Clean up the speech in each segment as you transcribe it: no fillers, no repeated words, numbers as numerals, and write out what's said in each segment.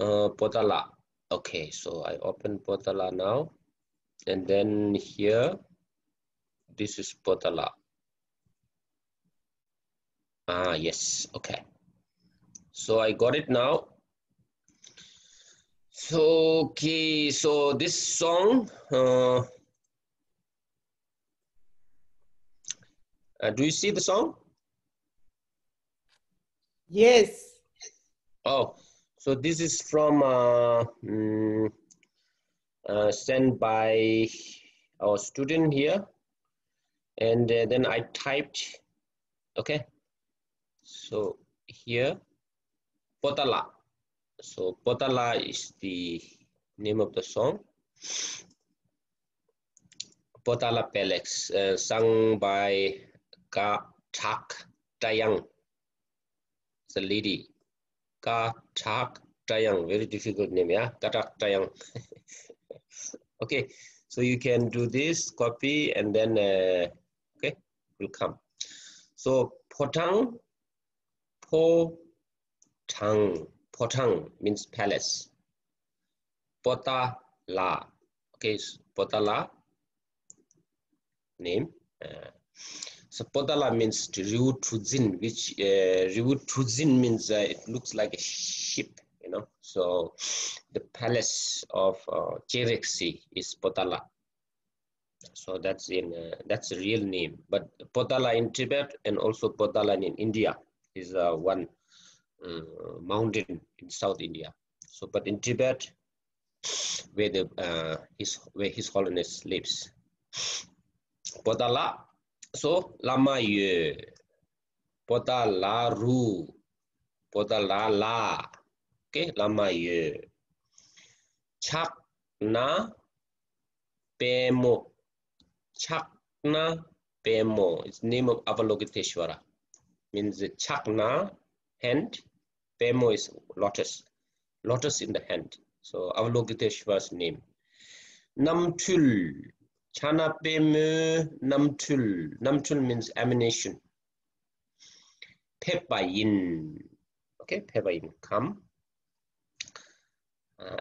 Potala. Okay, so I open Potala now, and then here, this is Potala. Ah, yes, okay. So I got it now. So, okay, so this song, do you see the song? Yes. Oh, so this is from sent by our student here, and then I typed, okay, so here, Potala. So Potala is the name of the song. Potala Pelex, sung by Kharag Penpa, the lady. Kharag Penpa, very difficult name, yeah, Kharag Penpa. Okay, so you can do this, copy, and then, okay, will come. So Potang, Potang means palace. Potala, okay, Potala, name. So Potala means Riutuzin, which Riutuzin means it looks like a ship, you know. So the palace of Cherexi is Potala. So that's that's a real name. But Potala in Tibet and also Potala in India is one mountain in South India. So, but in Tibet, where His Holiness lives, Potala. So Lama Ye, Potala Ru, Potala La. Okay, Lama Ye. Chak Na Pemo. Chakna Pemo. It's the name of Avalokiteshvara. Means Chakna, hand. Pemo is lotus. Lotus in the hand. So Avalokiteshvara's name. Namtul. Chana Pemo Namtul. Namtul means emanation. Pepayin. Okay, Pepayin. Come.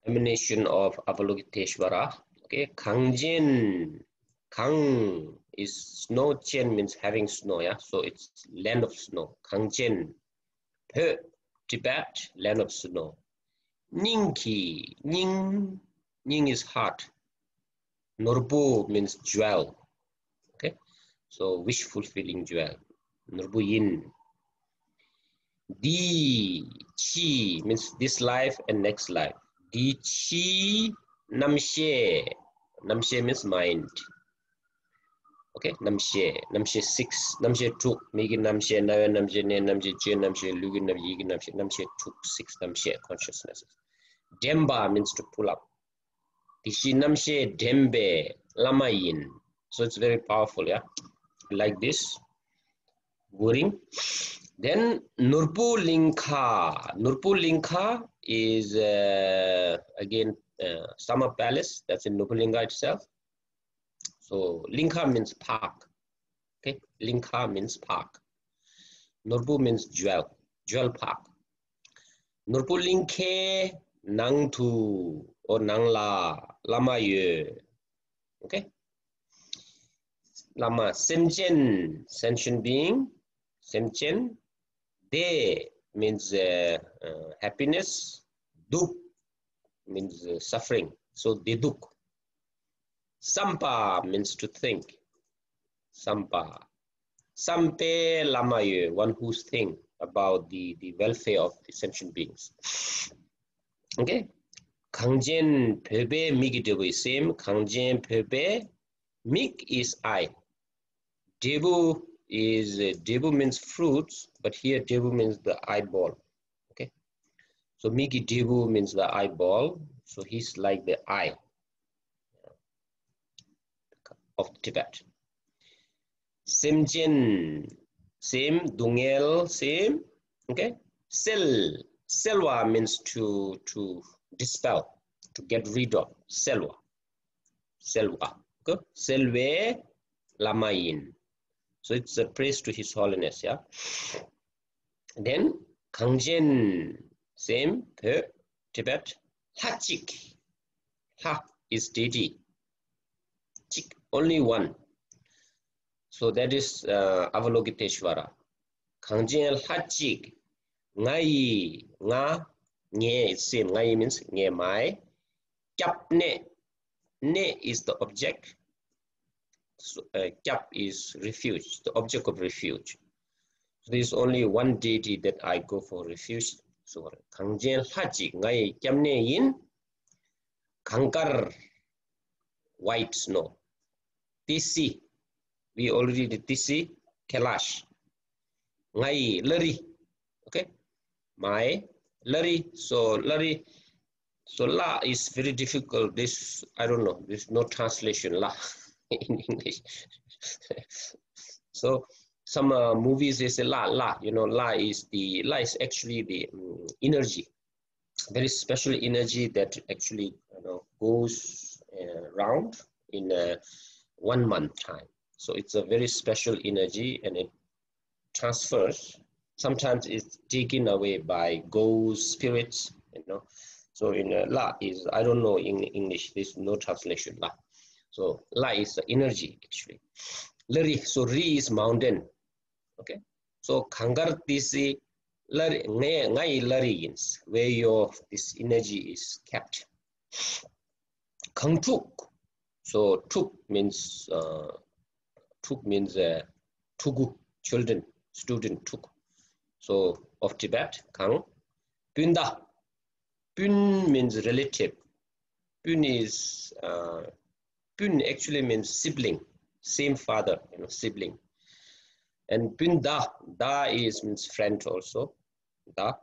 Emanation of Avalokiteshvara. Okay, Kangjin. Kang is snow, Chen means having snow, yeah, so it's land of snow. Kangchen. Pe, Tibet, land of snow. Ningki, Ning is heart. Norbu means jewel. Okay, so wish fulfilling jewel. Norbu yin. Di Chi means this life and next life. Di Chi Namshe. Namshe means mind. Okay, Namshe 6, Namshe 2, Migi Namshe, Naya Namshe, Ne Namshe, Je Namshe, Lugi Namshe, Yigi Namshe, Namshe 2, 6, Namshe consciousnesses. Demba means to pull up. Dishi Namshe Dembe, Lamayin. So it's very powerful, yeah. Like this. Goring. Then Nurpu Linkha. Nurpu Linkha is again summer palace. That's in Nurpulinga itself. So Linkha means park. Okay, Linkha means park. Nurpu means jewel park. Nurpu Linkhe Nangtu or Nangla Lama Ye. Okay. Lama Semchen, sentient being. Semchen. De means happiness. Duk means suffering. So Deduk. Sampa means to think. Sampa. Sampe Lamaye, one who's think about the welfare of the sentient beings. Okay. Kangjen Pebe Migi Debu is same. Kangjen Pebe Mig is I. Debu is Debu means fruits, but here Debu means the eyeball. Okay. So Migi Debu means the eyeball. So he's like the eye of Tibet. Semjen, same, Dungel, same, okay? Selwa means to dispel, to get rid of, Selwa, okay? Selve Lamayin. So it's a praise to His Holiness, yeah? Then Kangjen, same, Pe, Tibet, Hachik. Ha is deity. Chik, only one. So that is Avalokiteshvara. Kangjel Hachik. Ngai, nga, nye is same. Ngai means nye mai. Kyap ne. Ne is the object. So, kyap is refuge, the object of refuge. So there is only one deity that I go for refuge. So Kangjel Hachik ngai kyamne yin Kankar, white snow. Tisi, we already did Tisi, Kailash. Ngai Lari, okay? My Lari, so Lari, so La is very difficult. This, I don't know, there's no translation, La in English. So some movies they say La, you know, La is actually the energy, very special energy that actually goes round in 1 month time. So it's a very special energy and it transfers. Sometimes it's taken away by ghosts, spirits, So in La is, I don't know in English, there's no translation, La. So La is the energy actually. Lari, so Ri is mountain, okay? So Kangar Tisi, ngai Lari, where this energy is kept. Kangtuk, so Tuk means Tugu, children, student Tuk. So of Tibet, Kang. Punda, Pun means relative. Pun is Pun actually means sibling, same father, sibling. And Punda, Da means friend also. Da,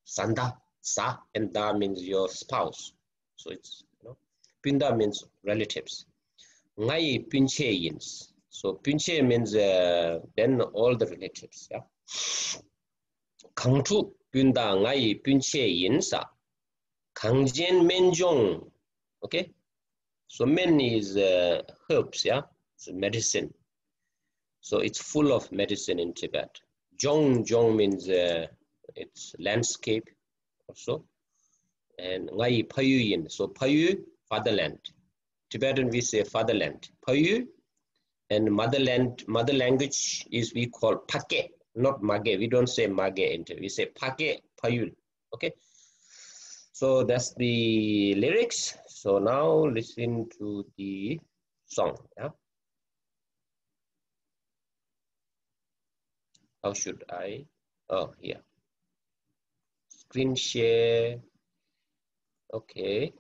Sanda, Sa, and Da means your spouse. So it's Punda means relatives. Ngai Pinche yins. So Pinche means then all the relatives. Yeah. Kangtu Punda ngai Pinche yinsa. Kangjen Menjong. Okay. So men is herbs, yeah. So medicine. So it's full of medicine in Tibet. Jong means it's landscape also. And ngai Payu yin. So Payu, fatherland. Tibetan we say fatherland. Payu, and mother language is we call Pake, not Mage. We don't say Mage, we say Pake, Payul. Okay. So that's the lyrics. So now listen to the song. Yeah. How should I? Oh, here. Screen share. Okay.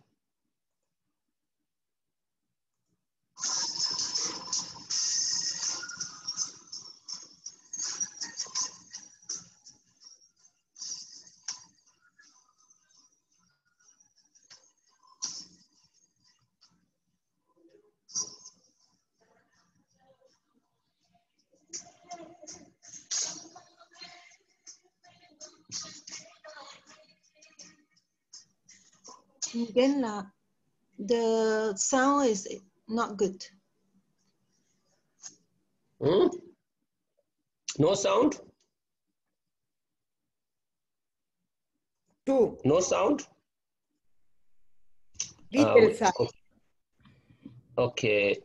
Again, the sound is not good. No sound? Two. No sound? Okay,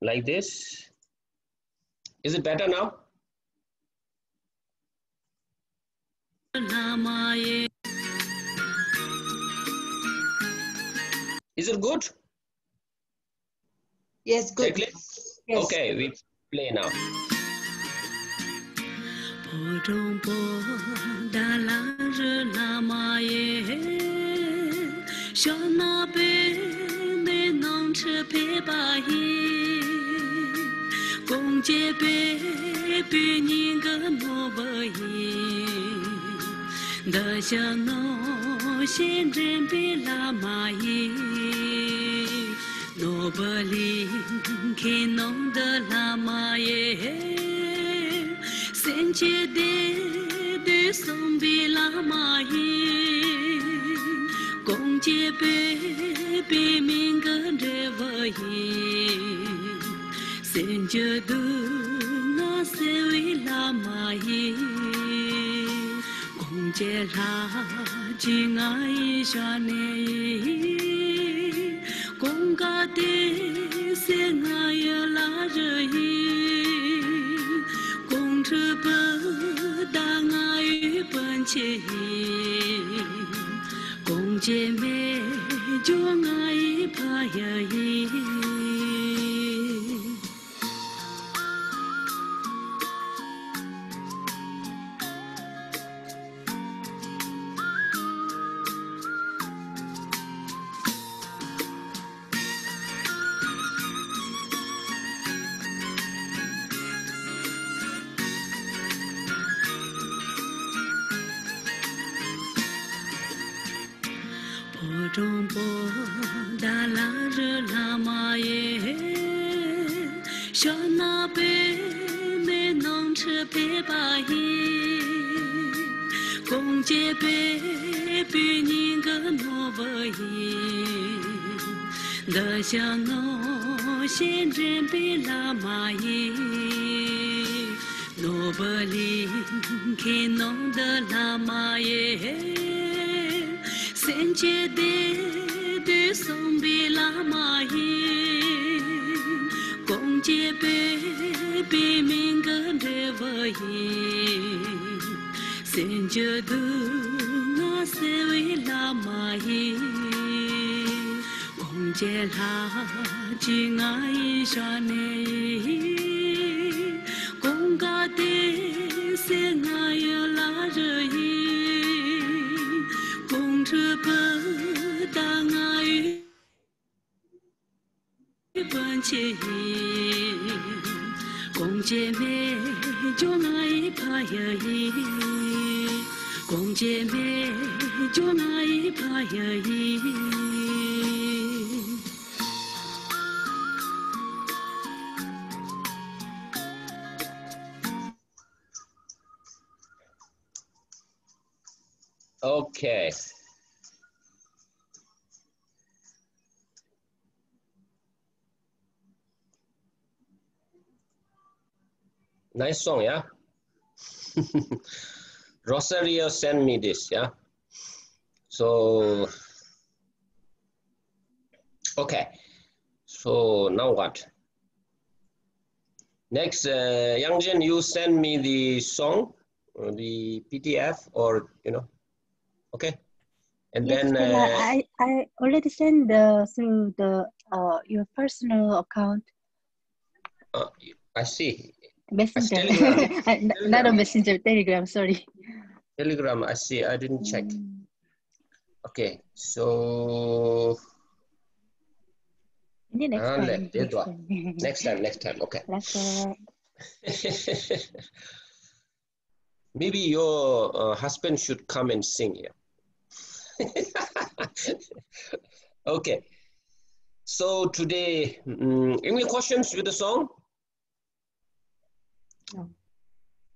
like this. Is it better now? Is it good? Yes, good. Yes. Okay, we play now. chế la chỉ ngay cho này cũng cả thế sẽ ngay là rơi cũng chưa bờ đã ngay bên chế cũng chế mê cho ngay phải trong bộ đã là rơ la ma ye cho na be me nong che pe ba ye công chế be bi nhìn cái nó vơi đời sang nó xin trên be la ma ye no bờ linh khi nong đờ la ma ye sen che de song bi la ma hi kong che be min ga de va hi sen che du na se wi la ma hi kong che la ji ngai sha ne kong ga de se ngai la re chưa bờ đã ngay bên chế cùng chế mê cho ngay phải cùng chế mê cho ngay phải Okay. Nice song, yeah? Rosario sent me this, yeah? So, okay. So now what? Next, Yang Jin, you send me the song, the PDF, or, okay? And yes, then... I already sent through the your personal account. I see. Messenger. Telegram. Not a messenger, Telegram, sorry. Telegram, I see. I didn't check. Okay, so... Next time, okay. Maybe your husband should come and sing here. Okay, so today, any questions with the song?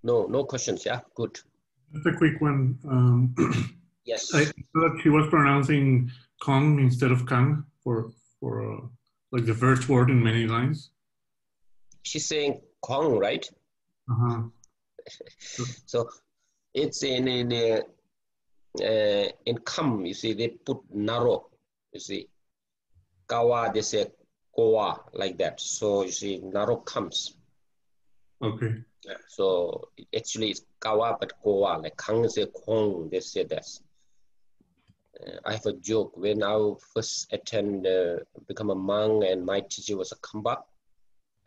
No questions, yeah? Good. Just a quick one. Yes. I thought she was pronouncing Kong instead of Kang for like the first word in many lines. She's saying Kong, right? So it's in come, you see, they put narrow, you see. Kawa, they say koa, like that. So you see, narrow comes. Okay. Yeah, so actually it's kawa, but koa, like Kang say Kong, they say that. I have a joke. When I first become a monk, and my teacher was a Kamba,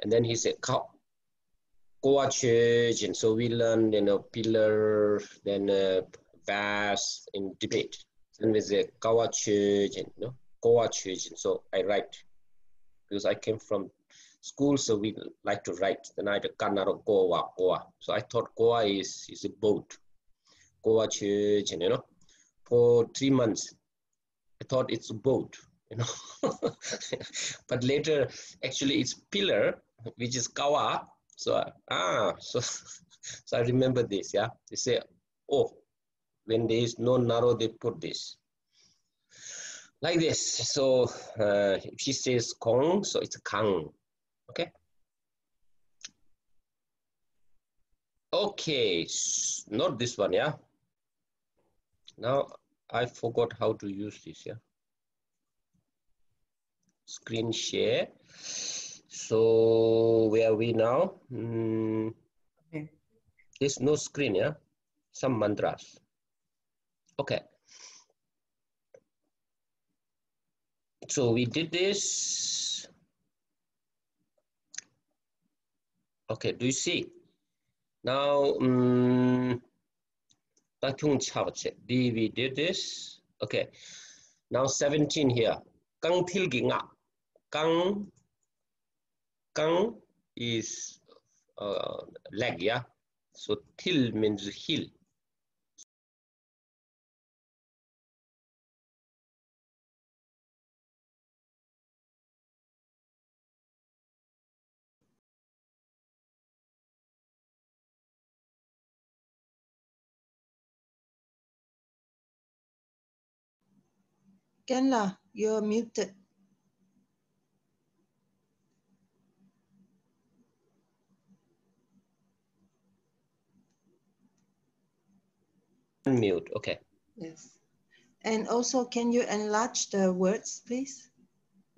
and then he said, Koa church, and so we learned, pillar, then vase in debate. Then we say Kawa church, and Koa church, and so I write because I came from school, so we like to write. Then I Kanaro Koa. So I thought Koa is a boat, Koa church, and for 3 months, I thought it's a boat, but later, actually, it's pillar, which is kawa. So, so I remember this, yeah. They say, oh, when there is no narrow, they put this. Like this. So, if she says kong, so it's kang, okay? Okay, not this one, yeah? Now I forgot how to use this, yeah. Screen share. So where are we now? Okay. There's no screen, yeah? Some mantras. Okay. So we did this. Okay, do you see? Now, we did this. Okay. Now 17 here. Kang tilgi nga. Kang is leg, yeah? So til means heel. Kenla, you're muted. Unmute, okay. Yes. And also, can you enlarge the words, please?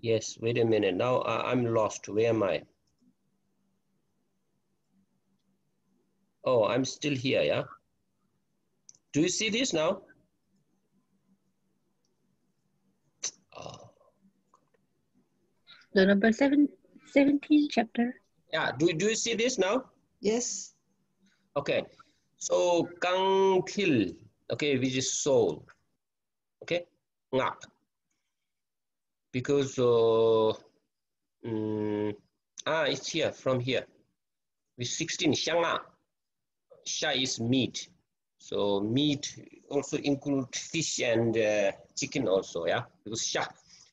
Yes, wait a minute. Now I'm lost. Where am I? Oh, I'm still here, yeah? Do you see this now? Oh. The number 17 chapter. Yeah, do you see this now? Yes. Okay, so kang til, okay, which is soul, okay, ngak. Because, it's here, from here. With 16, shanga. Sha is meat. So meat also include fish and chicken also, yeah? Because sha,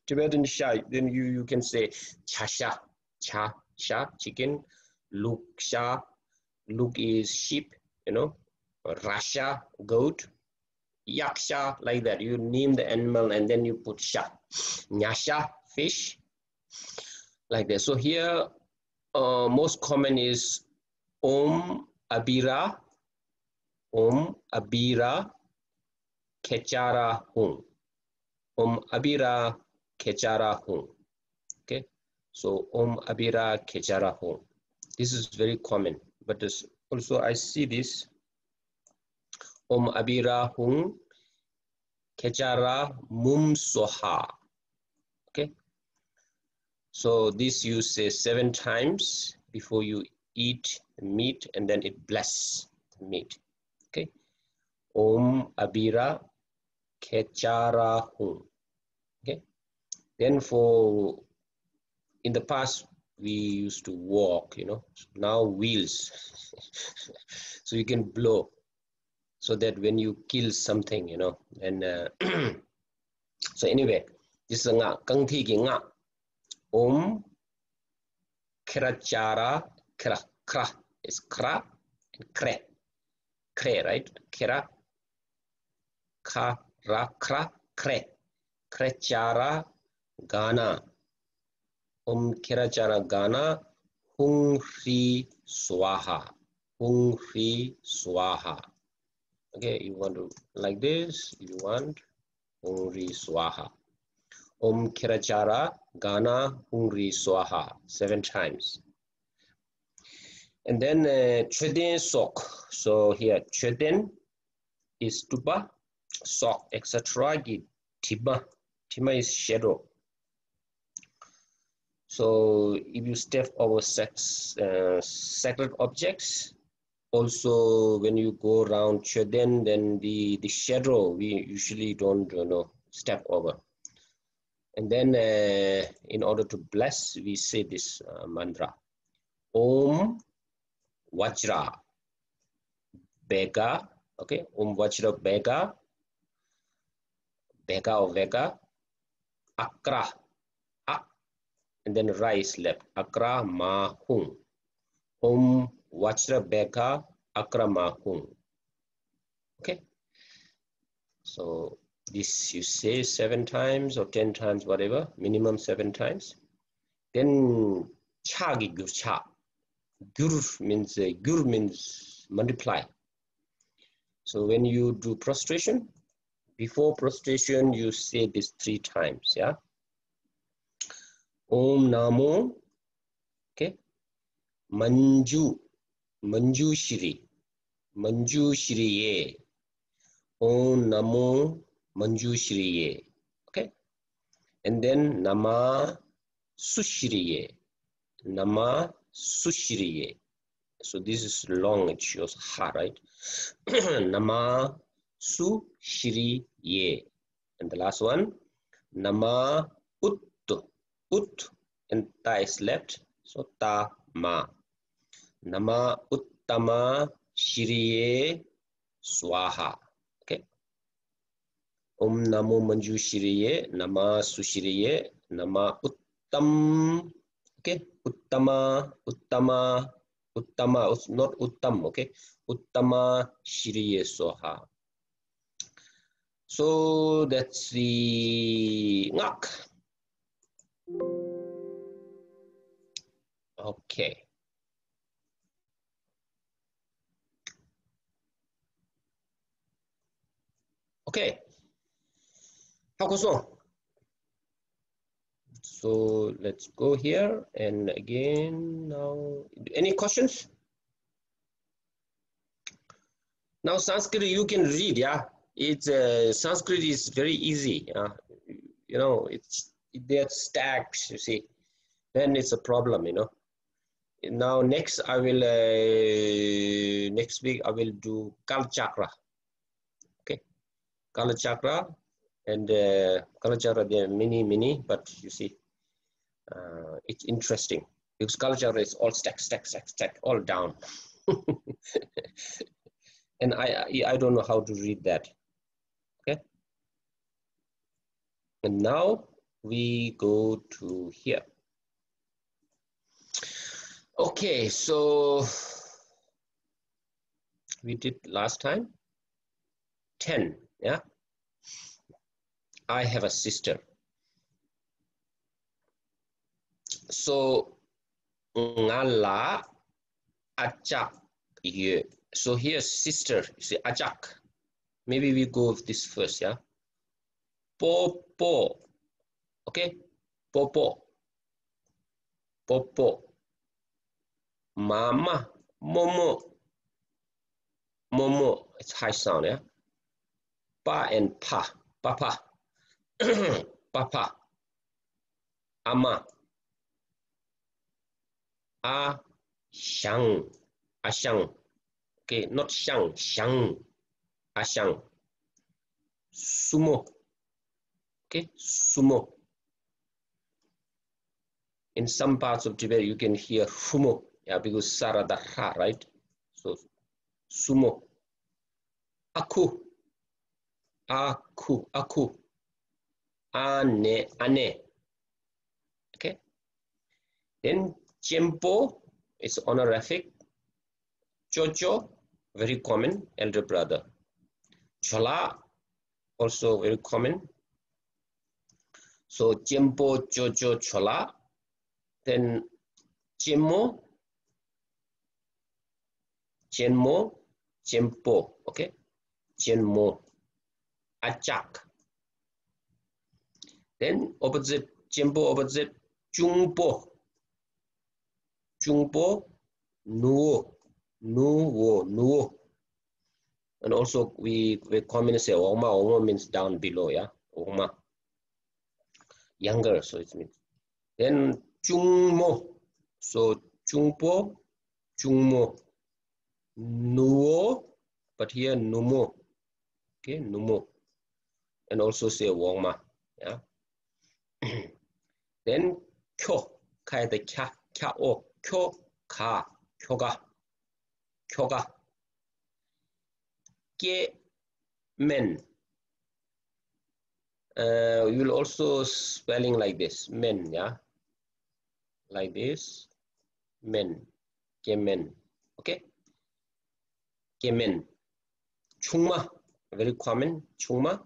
Tibetan sha, then you can say cha sha, chicken, luk sha, luk is sheep, you know, rasha, goat, yaksha, like that. You name the animal and then you put sha, nyasha, fish, like that. So here, most common is om abira, kechara hung. Om abira kechara hung. Okay, so om abira kechara hung. This is very common, but also I see this om abira hung kechara mum soha. Okay, so this you say 7 times before you eat meat, and then it bless the meat. Okay, om abira kechara hung. Okay, then for in the past we used to walk, you know, now wheels. So you can blow, so that when you kill something, you know, and so anyway, this is nga kang thi ki nga om krachara kra is kra and kre, right? Kra kra krachara gana om krachara gana hung hri swaha. Okay, you want to like this, you want hungri swaha. Om kirachara gana hungri swaha 7 times. And then chöden sok. So here chöden is stupa, sok, etc. Tima is shadow. So if you step over sacred objects, also when you go around chöden, then the shadow we usually don't step over. And then in order to bless, we say this mantra: Om Vajra Bega. Okay, Om Vajra Bega or Vega Akra, and then Ra is left. Akra Ma Hung. Om Vajra Bega Akra Ma Hung. Okay, so this you say 7 times or 10 times, whatever, minimum 7 times. Then chagi gur cha. Gur means multiply. So when you do prostration, Before prostration, you say this 3 times, yeah? Om Namo, okay? Manju Shri, Manju Shriye. Om Namo Manju Shriye, okay? And then Nama Sushriye, Nama Sushriye. So this is long, it shows ha, right? Nama Sushriye. And the last one, Nama Ut, and ta is left, so ta ma. Nama Uttama Shriye Swaha. Okay. Om Namo Manju Shriye, Nama Sushriye, Nama Uttam. Okay. Uttama, not Uttam, okay? Uttama Shriye Swaha. So that's the ngak. Okay. Okay. So let's go here and again now. Any questions? Now Sanskrit you can read, yeah. It's Sanskrit is very easy. You know, they're stacked. You see, then it's a problem. You know. Now next I will next week I will do Kala Chakra. Okay, Kala Chakra. And Kala Chakra, there are many, but you see, it's interesting because Kala Chakra is all stack, all down. And I don't know how to read that. Okay. And now we go to here. Okay, so we did last time 10, yeah. I have a sister. So ngala achak ye. So here sister, you see achak. Maybe we go with this first, yeah. Popo. Okay? Popo. Popo. Mama. Momo. Momo. It's high sound, yeah. Pa and pa. Papa. Papa. Ama. Ashang. Ashang. Okay, not shang. Shang. Ashang. Sumo. Okay, sumo. In some parts of Tibet, you can hear fumo, yeah, because saradha, right? So sumo. Aku. Aku. Aku. Ane. Okay. Then Chempo is honorific. Chocho, very common, elder brother. Chola, also very common. So Chempo, Chocho, Chola. Then Chenmo, Chempo, okay? Chenmo, Achak. Then opposite, Chempo opposite, Chungpo, Nuo. And also we commonly say Oma means down below, yeah? Oma, younger, so it means. Then Chungmo, so Chungpo, Chungmo. Nuo, but here Numo, okay, Numo. And also say Wongma, yeah? Then Kyo, Kai the Kya, Kya, Kyo, Ka, Kyoga. Ke, Men. You will also spelling like this, men, yeah? Like this, men, Kemen, okay? Kemen. Chungma, very common, Chungma.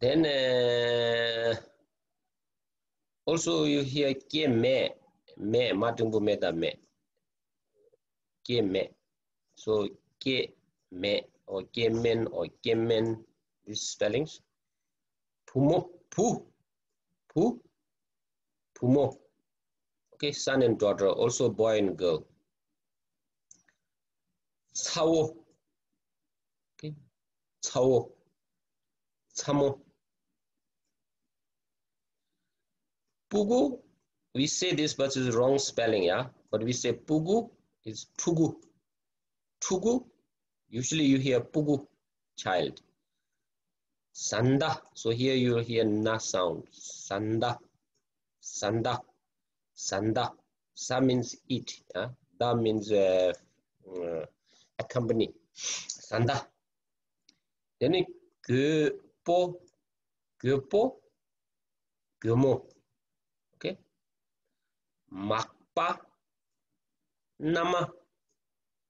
Then also you hear Keme, Matumbu Meta Me. Keme. So Keme, or Gemen, these spellings. Pumo, Pumo. Okay, son and daughter, also boy and girl. Chao, okay, Chao, Chamo. Pugu, we say this, but it's wrong spelling, yeah? But we say Pugu, is Tugu. Tugu, usually you hear Pugu, child. Sanda, so here you hear na sound. Sanda, Sanda, Sanda. Sa means eat, yeah? Da means accompany. Sanda. Then Gepo, Gemo. Okay? Makpa, Nama,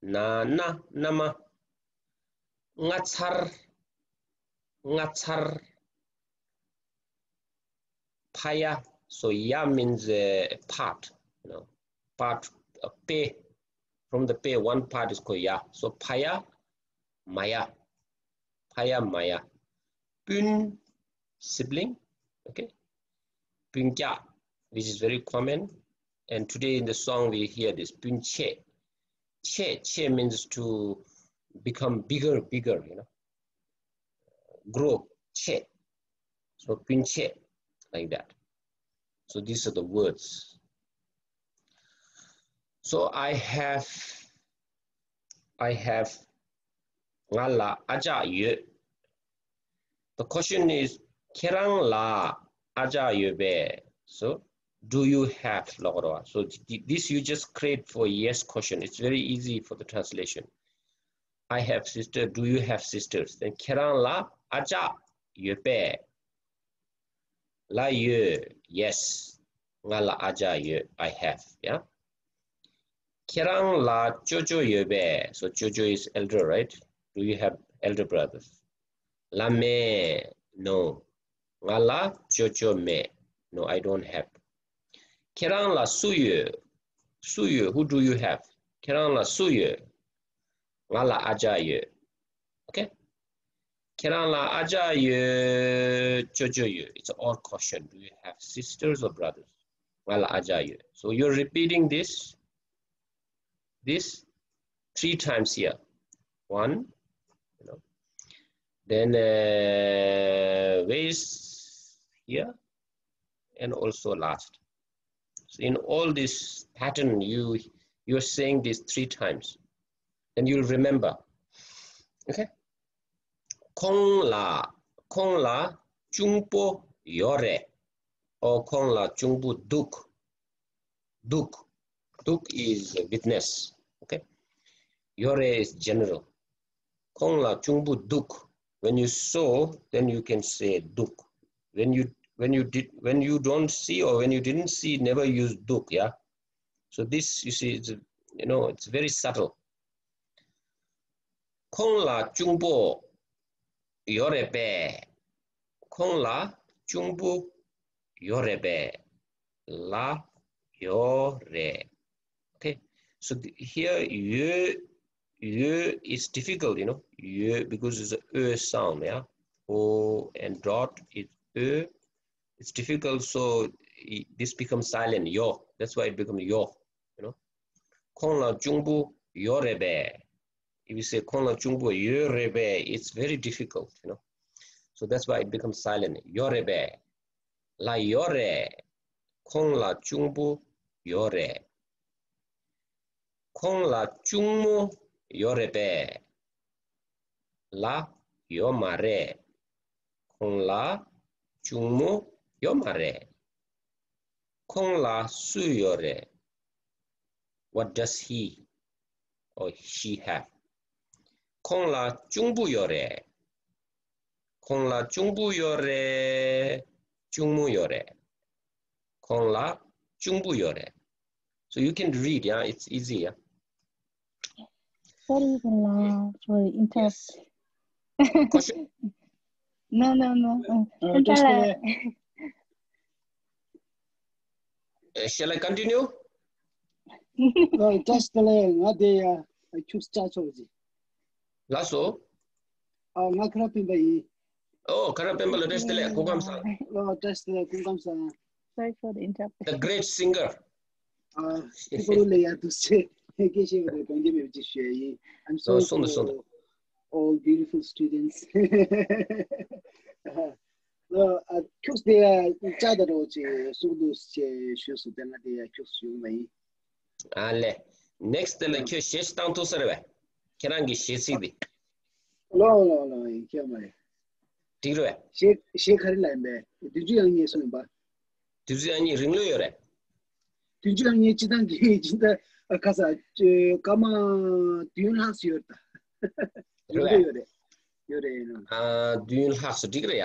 Nama. Ngatsar, Paya. So ya means part, you know, part, pay. From the pay, one part is called ya. So Paya, Maya. Pun, sibling, okay. Punkya, which is very common. And today in the song we hear this, Punche. Che means to become bigger, you know. Grow, che. So Punche, like that. So these are the words. So I have ngala aja ye. The question is kerang la aja ye be. So do you have logoroa? So this you just create for yes question. It's very easy for the translation. I have sister. Do you have sisters? Then kerang la aja ye be. La ye, yes. Ngala aja ye, I have. Yeah. Kerang la jojo ye be. So jojo is elder, right? Do you have elder brothers? La me, no. Ngala jojo me, no, I don't have. Kerang la suye, who do you have? Kerang la suye, ngala aja ye. Okay? Kerang la aja ye, jojo ye. It's an odd question. Do you have sisters or brothers? Ngala aja ye. So you're repeating this 3 times here. 1, you know. Then waist here, and also last. So in all this pattern, you're saying this 3 times, and you'll remember. Okay. Kong la jungpo yore, or kong la jungpo duk. Duk is witness. Okay. Yore is general. Kong la jungpo duk. When you saw, then you can say duk. When you don't see, or when you didn't see, never use duk. Yeah. So this, you see, it's, you know, it's very subtle. Kong la jungpo yore be. Kong la jungpo yore be. La yore. Okay. So here ye is difficult, you know. Ye, because it's a sound, yeah. O and dot is e. It's difficult, so this becomes silent. Yo. That's why it becomes yo. You know. Kong la jungbu yorebe. If you say kong la jungbu yorebe, it's very difficult, you know. So that's why it becomes silent. Yorebe. La yore. Kong la jungbu yore. Kong la jungmu yorebe. La yomare. Kong la jungmu yomare. Kong la suyore. What does he or she have? Kong la jungbu yore. Kong la jungbu yore. Jungmu yore. Kong la jungbu yore. So you can read, yeah, it's easy, yeah. Sorry for interrupt. Yes. Question? No. Shall I continue? just I choose Chachoji. Lasso? nga Kharag Penpa yi. Oh, Kharag Penpa lo des tele kukamsa. Just kumkamsa. Sorry for the interruption. The great singer. People lay to say, I'm sorry for all beautiful students. Next, the Q she's down to survey. Can I get she see the No, Tiro? She can't lambe. Did you only so bad? Did you any ring lawyer? Did you only chitan gauge the Casa Kama Dunas Yurta? Do you have a degree?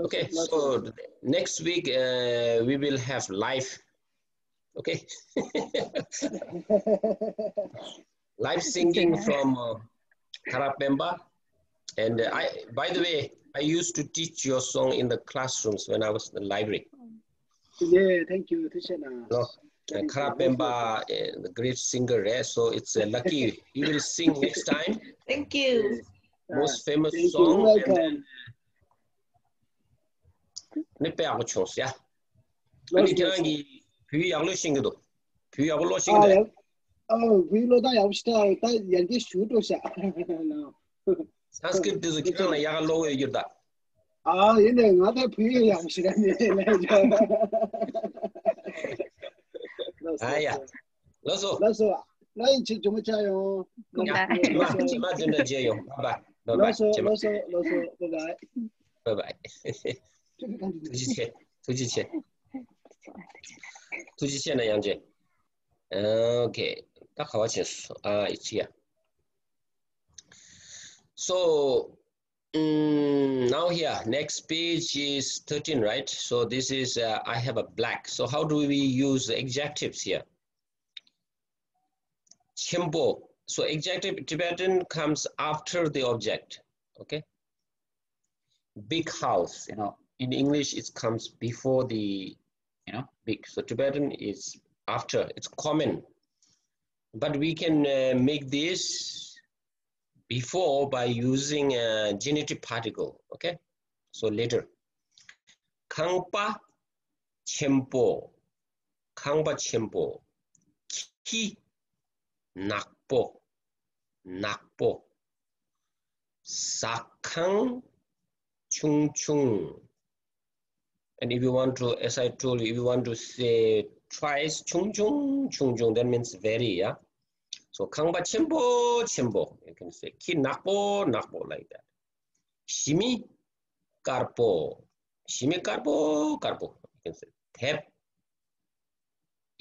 Okay, so next week we will have live. Okay, live singing from Kharag Penpa. And by the way, I used to teach your song in the classrooms when I was in the library. Yeah, thank you, No, Kharag Penpa, the great singer, so it's lucky he will sing next time. Thank you. Most famous thank song. You. Welcome. Yeah. Any can we know that I was starting to shoot or Sanskrit is a killer, Yalo, you that. You know, not a pre Yeah. Loso. Lunch, Jumachayo. Imagine the jail. Bye bye. Bye bye. Okay. It's here. So now here, next page is 13, right? So this is, I have a black. So how do we use the adjectives here? Chimbo. So adjective Tibetan comes after the object, okay? Big house, in English it comes before the, big. So Tibetan is after, it's common. But we can make this before by using a genitive particle, okay? So later. Kangpa chempo, ki nakpo, sakang chung. And if you want to, as I told you, if you want to say twice chung, that means very, yeah? So kangba chempo, you can say ki nakpo, like that. Shimi karpo, you can say tep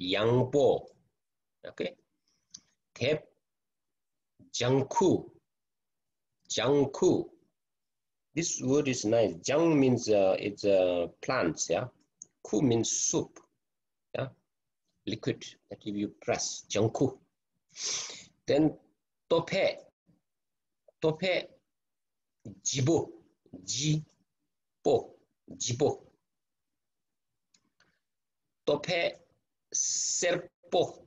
yangpo, okay? Tep jangku. This word is nice. Jang means it's plants, yeah? Ku means soup, yeah? Liquid that if you press, jangku. Then tope, jibo. Tope serpo.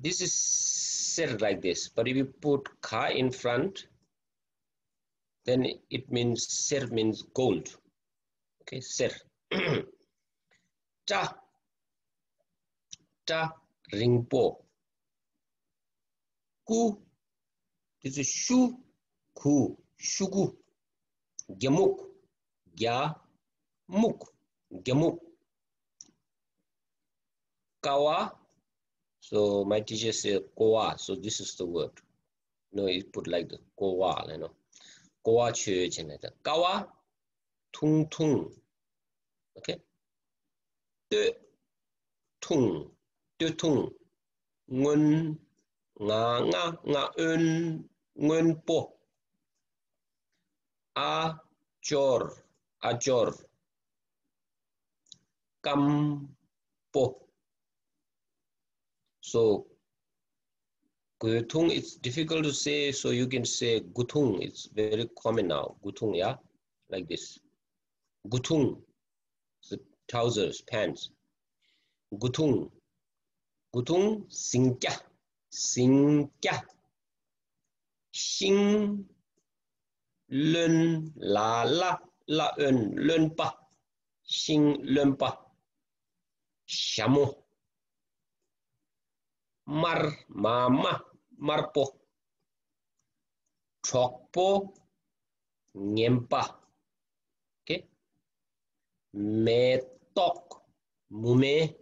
This is said like this, but if you put ka in front, then it means ser means gold. Okay, ser. Ta ringpo. Ku, this is shu, ku, shugu. Gemuk, gemuk. Kawa. So my teacher said kowa, so this is the word. You put like the kowa, Kowa church and that. Kawa, tung, okay? De tung, ngun, nga, ngun po. Ajor, kam po. So gutung, it's difficult to say, so you can say gutung. It's very common now. Gutung, yeah, like this. Gutung, the trousers, pants. Gutung, singkya. Xing lun la la la lun pa. Xing lun pa. Shamu. Mar mama marpo. Chokpo ngempa. Okay. Metok mume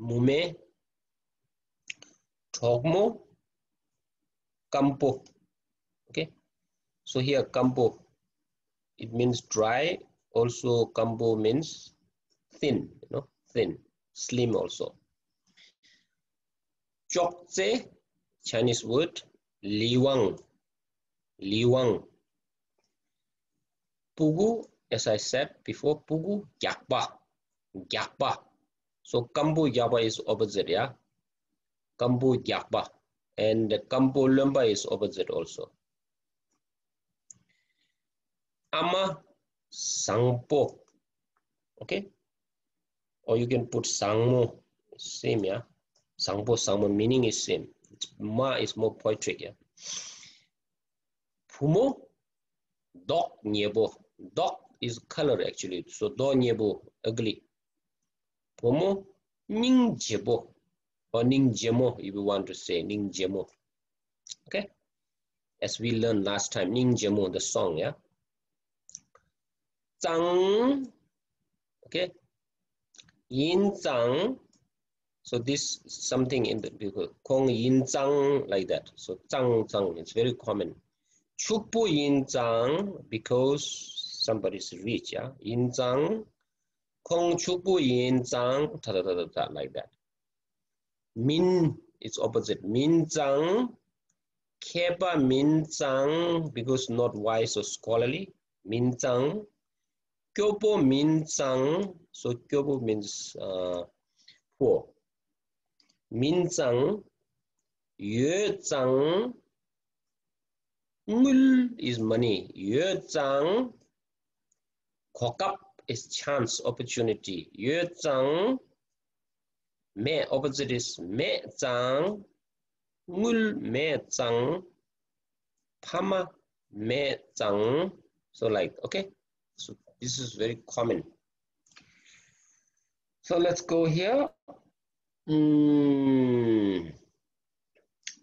mume. Chokmo kampo. Okay. So here kampo, it means dry. Also kampo means thin, thin, slim also. Chokze, Chinese word, liwang, liwang. Pugu, as I said before, pugu, gyakpa, gyakpa. So kampu gyakpa is opposite, yeah. Kampu gyakpa, and kampu lumba is opposite also. Ama sangpo, okay, or you can put sangmo, same, yeah. Sangpo, sangmo meaning is same. Ma is more poetic, yeah. Pumo, dog nyebo. Dog is color actually, so do nyebo, ugly. Pumo, ning jebo, or ning jemo if you want to say ning jemo. Okay, as we learned last time, ning jemo, the song, yeah. Zhang, okay, yin zhang. So this something in the kong yin zhang like that. So zhang zhang, it's very common. Chukpo yin zhang, because somebody's rich, yeah. Yin zhang, kong chukpo yin zhang, ta ta ta ta like that. Min, it's opposite. Min zhang, kepa min zhang, because not wise or scholarly. Min zhang, kyopo min zhang. So kyopo means poor. Min zhang, yue zhang, mul is money. Yue zhang, kokap is chance, opportunity. Yue zhang, me, opposite is me zhang, mul me zhang, pama me zhang. So like, okay, so this is very common. So let's go here.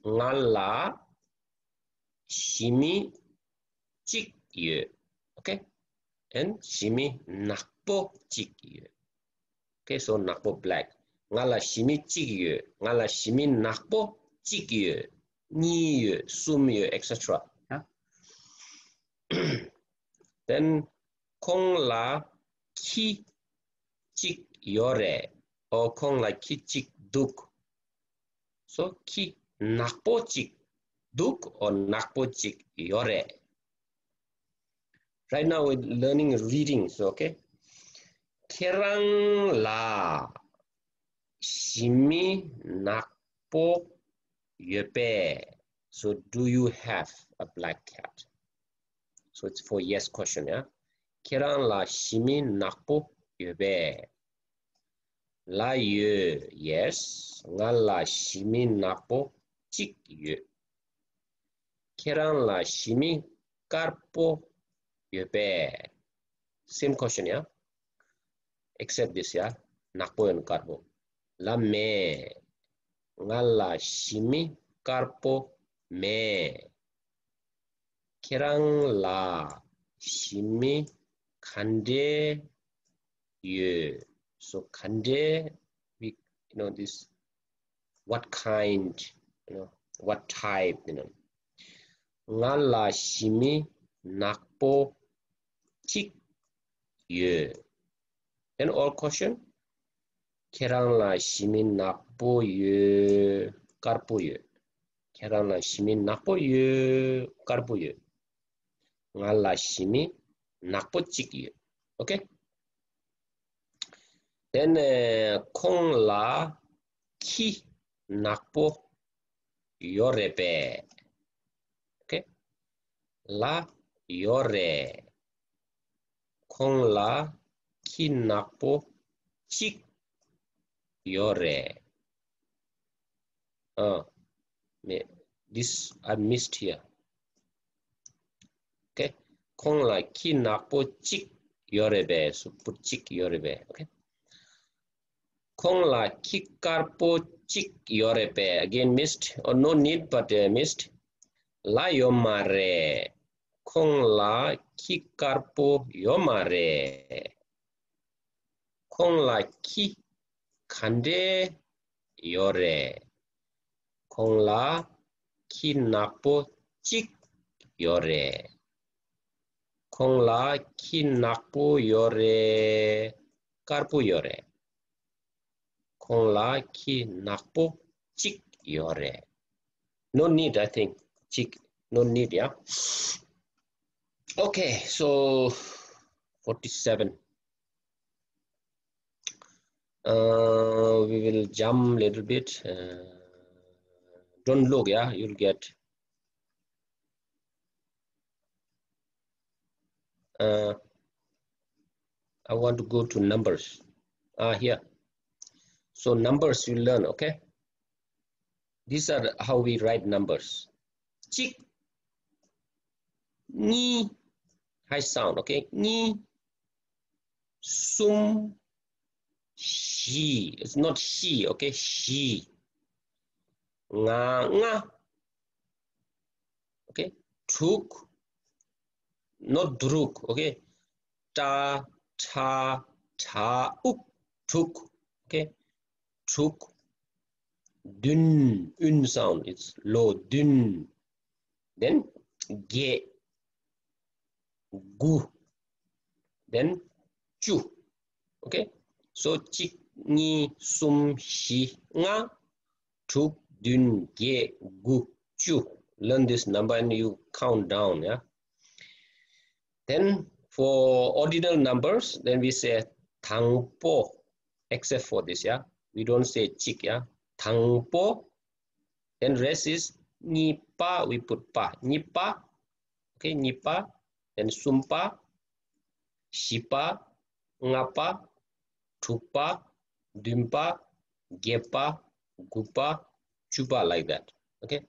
Ngala shimi chik ye. Okay, and shimi nakpo chik ye. Okay, so nakpo black. Ngala shimi chik ye. Ngala shimi nakpo chik ye. Ni ye, sum ye, etc. Yeah? Then kong la ki chik yore, or kong la ki chik duk. So ki nakpo chik duk or nakpo chik yore. Right now we're learning readings, okay? Kerang la shimi nakpo yepe. So do you have a black cat? So it's for yes question, yeah? Kerang la shimi nakpo yepe. La ye, yes. Nga la shimi nakpo chik ye. Kerang la shimi karpo yepe. Same question, yeah? Except this, yeah? Nakpo and karpo. La me. Nga la shimi karpo me. Kerang la shimi kande ye. So kande, we this what kind, what type, Nga la shimi nakpo chik ye. And all question. Kerang la shimi nakpo ye karpo ye. Kerang la shimi nakpo ye karpo ye. Nga la shimi nakpo chik ye. Okay. Then kong la ki nakpo yorepe. Okay. La yore. Kong la ki nakpo chik yore. This I missed here. Kong la ki nakpo chik yorebe. So put chik yorebe. Okay. Kong la ki karpo chik yorebe. Again missed, or no need, but missed. La yomare. Kong la ki karpo yomare. Kong la ki kande yore. Kong la ki nakpo chik yore. Kong la ki nakpo yore. Karpo yore. Kong la ki nakpo chik yore. No need, I think. Chik, no need, yeah. Okay, so 47. We will jump a little bit. Don't look, yeah, you'll get. I want to go to numbers. Here. So numbers you learn, okay? These are how we write numbers. Chik, ni, high sound, okay? Ni, sum, she. It's not she, okay? She. Nga, nga. Okay? Truk, not druk, okay? Ta, ta, ta, uk, truk, okay? Truk. Dun, un sound, it's low, dun. Then ge, gu. Then chu, okay? So chik, ni, sum, shi, nga, truk, dun, ge, gu, chu. Learn this number and you count down, yeah? Then for ordinal numbers, then we say tangpo, except for this, yeah? We don't say chik, yeah? Tangpo. Then rest is nipa, we put pa. Nipa, okay, nipa. Then sumpa, shipa, ngapa, tupa, dumpa, gepa, gupa, chupa, like that. Okay.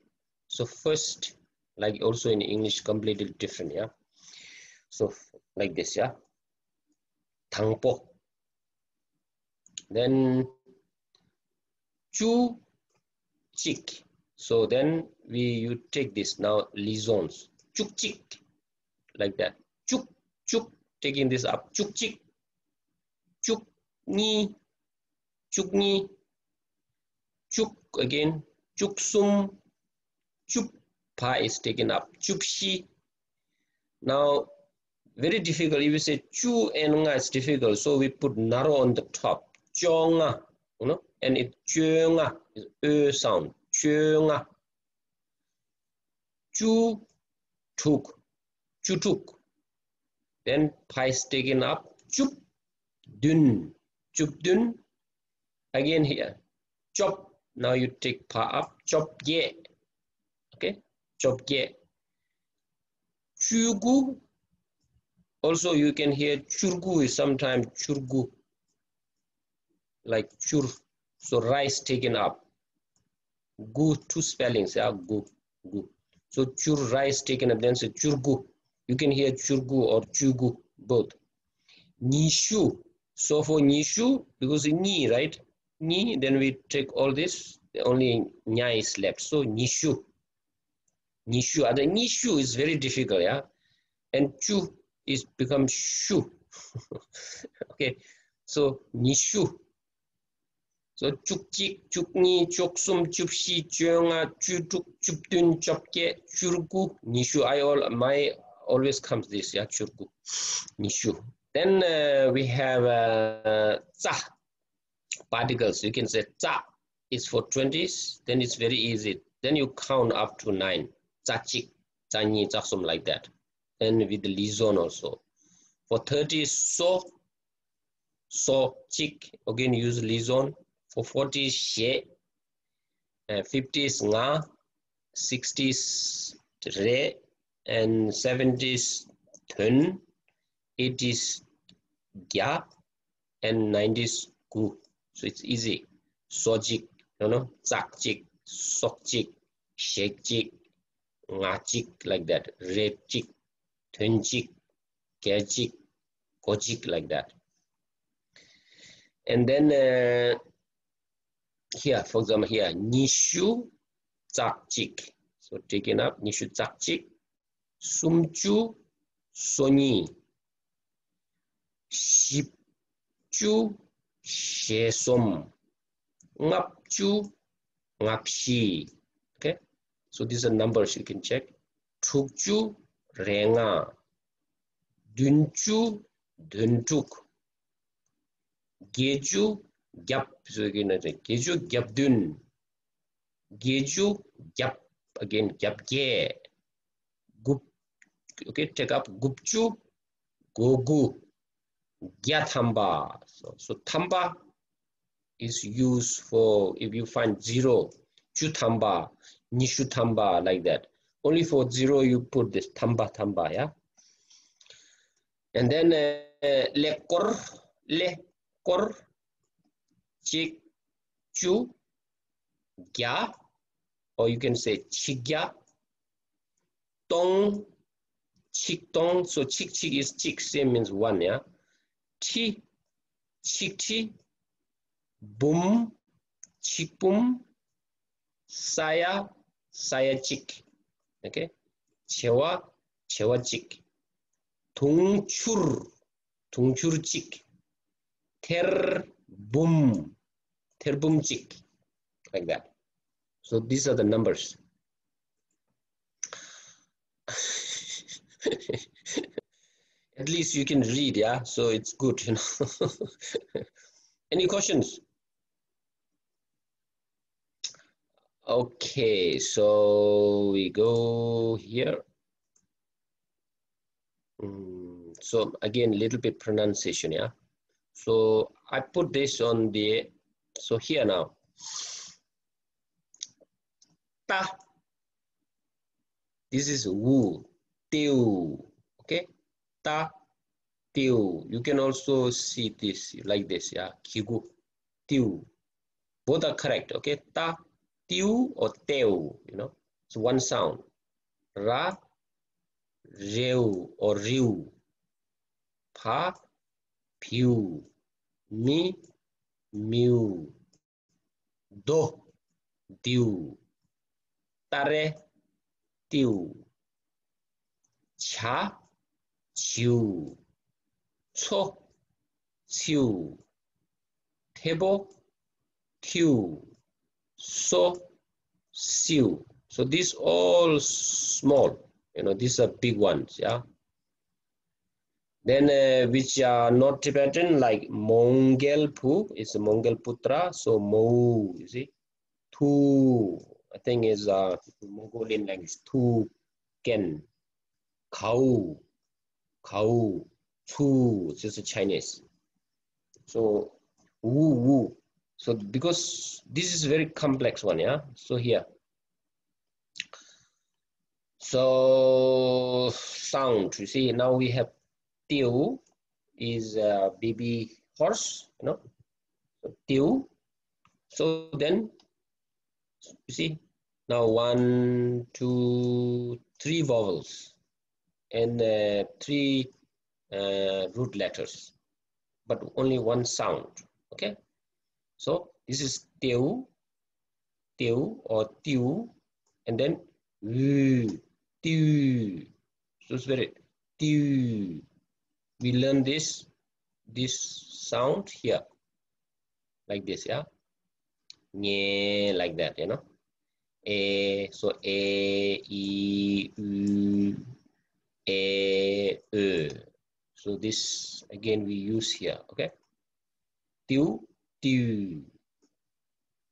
So first, like also in English, completely different, yeah. So like this, yeah. Tangpo. Then chu, chik. So then you take this now, liaisons. Chuk chik, like that. Chuk, chuk, taking this up. Chuk chik. Chuk ni. Chuk ni. Chuk again. Chuk sum. Chup pa is taken up. Chup shi. Now, very difficult. If you say chu and nga, it's difficult. So we put naro on the top. Chonga, you know, and it chonga is sound. Chonga. Chu tuk. Chu tuk. Then pa is taken up. Chup dun. Chup dun. Again here. Chop. Now you take pa up. Chop ye. Okay. Chop ye. Chugu. Also, you can hear churgu is sometimes churgu, like chur. So rice taken up. Gu, two spellings, yeah, gu, gu. So chur, rice taken up, then say churgu. You can hear churgu or chugu, both. Nishu. So for nishu, because ni, right? Ni, then we take all this, only nya is left. So nishu. Nishu. Other nishu is very difficult, yeah. And chu is become shu. Okay, so nishu. So chukchik, chukni, chuksum, chupshi, chunga, chutuk, chupdun, chopke, churgu, nishu. My always comes this, yeah, churgu, nishu. Then we have tsa particles. You can say tsa is for 20s. Then it's very easy. Then you count up to 9. Tsachik, tsanyi, tsaksum, like that. And with the liaison also. For 30, so, chik, again use liaison. For 40, she, 50s, nga, 60s, re, and 70s, thun, 80s, gya, and 90s, gu. So it's easy. Sojik, you know, chak-chik, sok-chik, shek-chik, nga-chik, like that. Re-chik, thun-chik, Kejik, Kojik, like that. And then here, for example, here, Nishu Chakchik. So taken up, Nishu Chakchik, Sumchu Soni, Shipchu Shesom, Ngapchu Ngapshi. Okay, so these are numbers you can check. Trukchu Renga, Dunchu Duntuk, Geju Gyap. So again, Geju Gyapdun, Geju Gyap, again Gyapge, Gup. Okay, take up Gupchu Gogu, Gyathamba. So Thamba is used for if you find zero, Chutamba, Nishutamba, like that. Only for zero you put this Thamba Thamba, yeah. And then Lekor, Lekor, Chik, Chu, Gya, or you can say Chigya, Tong, Chik Tong. So Chik Chik is Chik, same means one, yeah. Chi, Chik Chi, Boom, Chik Boom, Saya, Saya Chik. Okay. Chewa, Chewa Chik. Tungchur, Tungchur Chik. Ter Boom, Ter Boom Chik. Like that. So these are the numbers. At least you can read, yeah. So it's good, you know. Any questions? Okay, so we go here. So again, a little bit pronunciation, yeah. So I put this on the, so here now. Ta. This is wu, tiu, okay? Ta, tiu. You can also see this like this, yeah. Kigu, tiu. Both are correct, okay? Ta, tiu or teu, you know? It's one sound. Ra, reu or riu. Pa, piu. Mi, miu. Do, diu. Tare, tiu. Cha, chiu. Cho, chiu. Tebo, tiu. So, siu. So these all small, you know, these are big ones, yeah. Then which are not Tibetan, like Mongelpu is a Mongel Putra, so Mo, you see. Tu, I think is Mongolian language. Tu, Ken, Kau, Kau, Tu, just a Chinese. So Wu, Wu. So because this is a very complex one, yeah. So here. So sound, you see, now we have Tiu is a baby horse, you know. So, Tiu. So then, you see, now 1, 2, 3 vowels and 3 root letters, but only one sound. Okay. So this is Tiu, Tiu or Tiu, and then Tiu. So it's very Tiu. We learn this sound here, like this, yeah. Nye, like that, you know. A, so A, E, U, A, E. So this again we use here, okay. Tiu, tiu.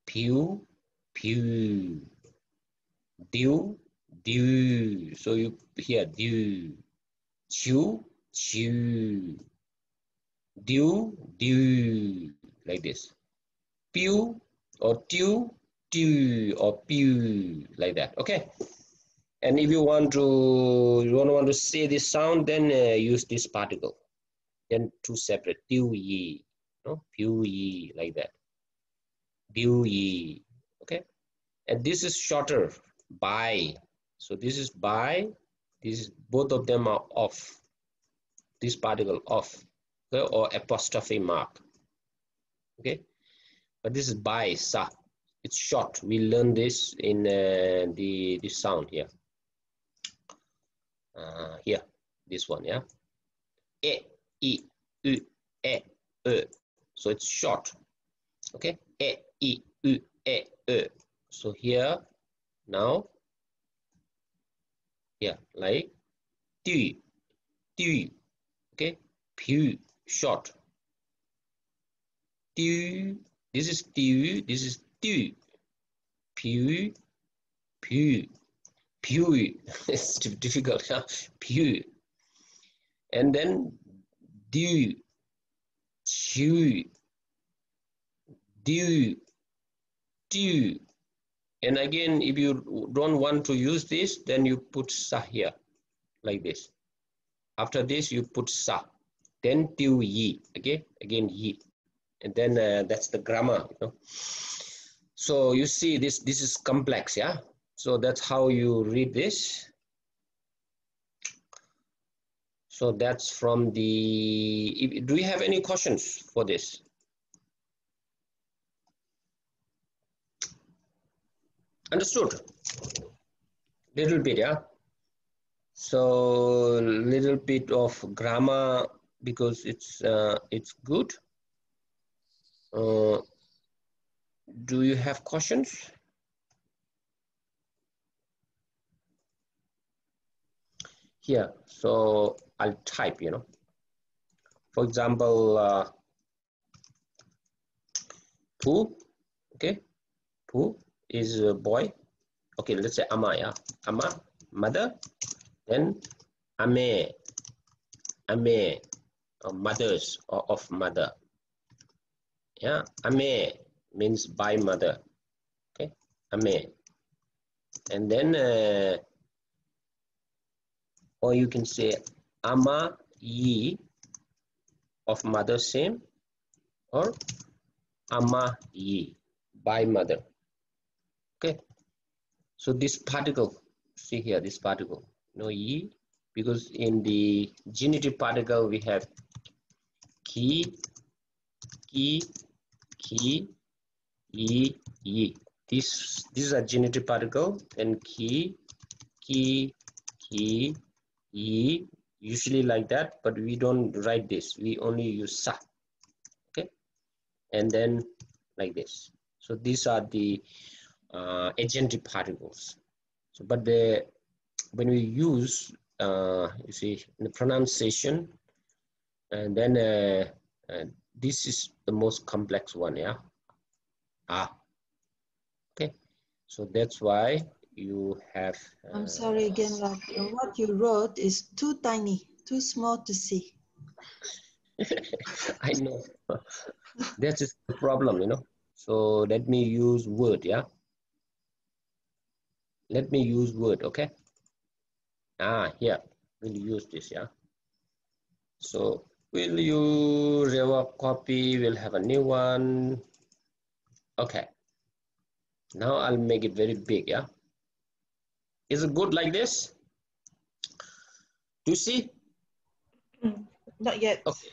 Piu, piu. Diu, diu. So you hear diu. Chiu, chiu. Diu, diu. Like this. Piu or tiu, tiu or piu, like that. Okay. And if you want to say this sound, then use this particle. Then two separate. Tiu yi, no, piu yi, like that. Piu yi. Okay. And this is shorter. By. So this is by. This is, both of them are off. this particle of, okay, or apostrophe mark. Okay, but this is by sa. It's short. We learn this in the sound here. Here, this one, yeah. E, I, U, E, E. So it's short. Okay, E, I, U, E, E. So here, now, here, like du, du. Okay, pu, short. Du, this is du, this is du. Pu, pu, pu. It's difficult, huh? Pu. And then du, chu, du, du. And again, if you don't want to use this, then you put sa here, like this. After this, you put sa. Then du yi, okay? Again, yi. And then that's the grammar, you know? So you see this is complex, yeah? So that's how you read this. So that's from the, do you have any questions for this? Understood? Little bit, yeah? So little bit of grammar because it's good. Do you have questions? Here, so I'll type, you know. For example, Pu, okay? Pu is a boy. Okay, let's say Ama, yeah? Ama, mother. Then Ame, Ame, or mothers, or of mother. Yeah, Ame means by mother. Okay, Ame. And then, or you can say Ama Yi of mother same, or Ama Yi by mother. Okay, so this particle, see here, this particle, no Yi, because in the genitive particle we have ki, ki, ki, yi, yi. This is a genitive particle, and ki, ki, ki, yi, usually like that, but we don't write this. We only use sa. Okay, and then like this. So these are the agentive particles. So, but when we use, you see, the pronunciation, and then this is the most complex one, yeah. Okay, so that's why you have. I'm sorry again, Rob. What you wrote is too tiny, too small to see. I know. That is the problem, you know. So let me use word, yeah. Let me use word, okay. Here we'll use this, yeah. So will you rework copy? We'll have a new one. Okay. Now I'll make it very big, yeah. Is it good like this? Do you see? Not yet. Okay.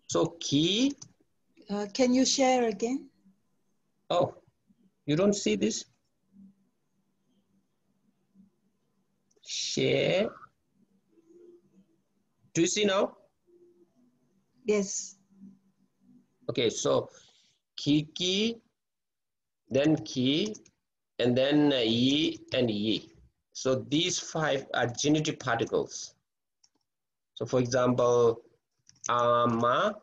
So key. Can you share again? Oh, you don't see this? Share. Do you see now? Yes. Okay, so ki, then ki, and then yi and yi. So these 5 are genitive particles. So for example, ama,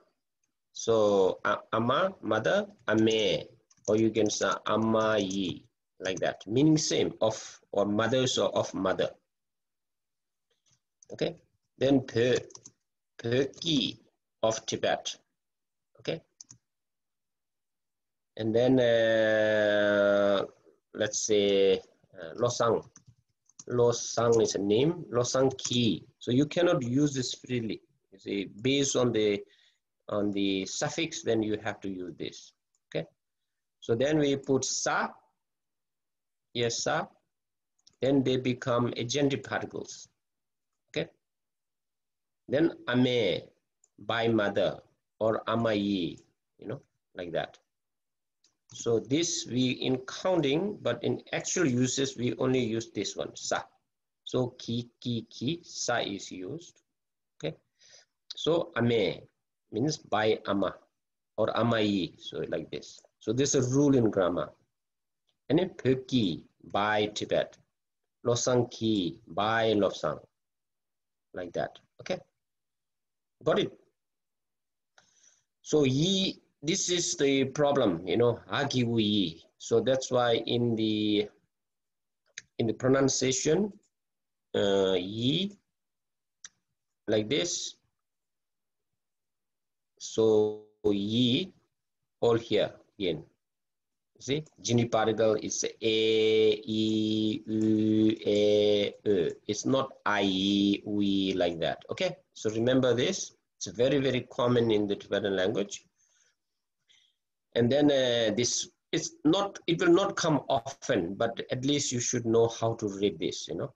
so ama, mother, ame, or you can say ama yi, like that, meaning same, of or mothers or of mother. Okay, then Perki of Tibet. Okay, and then let's say Losang. Losang is a name. Losang Ki. So you cannot use this freely. You see, based on the suffix, then you have to use this. Okay. So then we put sa. Yes, sa. Then they become agentive particles. Okay. Then ame, by mother, or amayi, you know, like that. So this we in counting, but in actual uses, we only use this one, sa. So ki, sa is used, okay? So ame means by ama or amayi, so like this. So this is a rule in grammar. And then peki, by Tibet. Losang ki, by Losang, like that, okay? Got it? So yi, this is the problem, you know, agiwu yi. So that's why in the pronunciation, yi, like this. So yi, all here again. See, geni particle is a, e, u, e, e. It's not I, we, like that. Okay, so remember this. It's very, very common in the Tibetan language. And then this, it's not, it will not come often, but at least you should know how to read this, you know.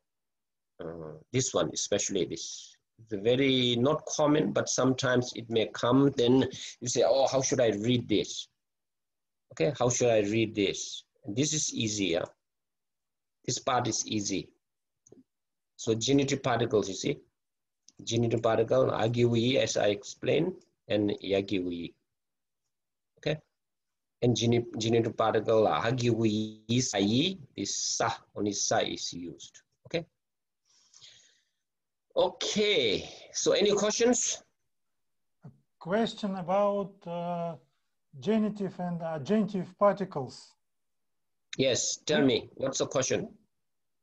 This one, especially this. It's very not common, but sometimes it may come. Then you say, oh, how should I read this? Okay, how should I read this? And this is easier. This part is easy. So genitive particles, you see, genitive particle, agiwi, as I explained, and yagiwi. Okay, and genitive particle, agiwi, sayi, this sa, only sa is used. Okay. Okay, so any questions? A question about genitive and agentive particles. Yes, tell me, what's the question?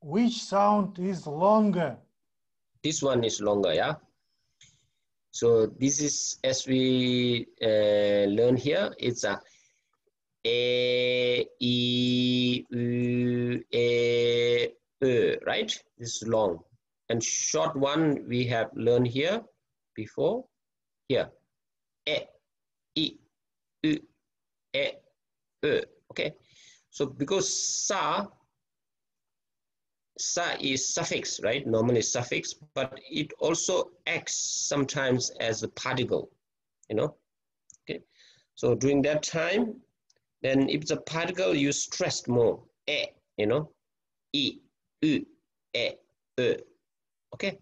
Which sound is longer? This one is longer, yeah? So this is, as we learn here, it's a e, u, e, right? This is long. And short one we have learned here before, here, e, i, u, e, okay? So because sa is suffix, right? Normally suffix, but it also acts sometimes as a particle, you know? Okay, so during that time, then if it's a particle, you stress more, you know? I, u, e, okay?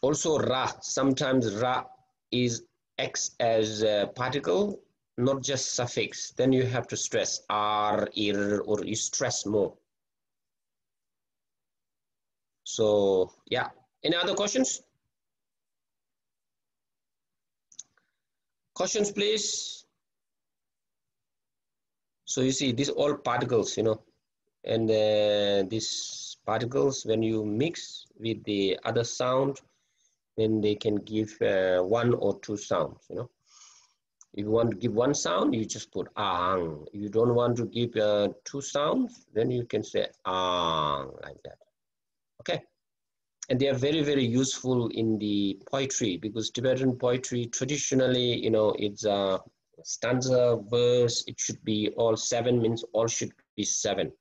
Also ra, sometimes ra is acts as a particle, not just suffix. Then you have to stress r, ir, or you stress more. So yeah, any other questions? Questions, please. So you see, these all particles, you know, and these particles, when you mix with the other sound, then they can give one or two sounds, you know. If you want to give one sound, you just put ang. If you don't want to give two sounds, then you can say ang, like that. Okay. And they are very, very useful in the poetry, because Tibetan poetry traditionally, you know, it's a stanza, verse, it should be all seven, means all should be seven.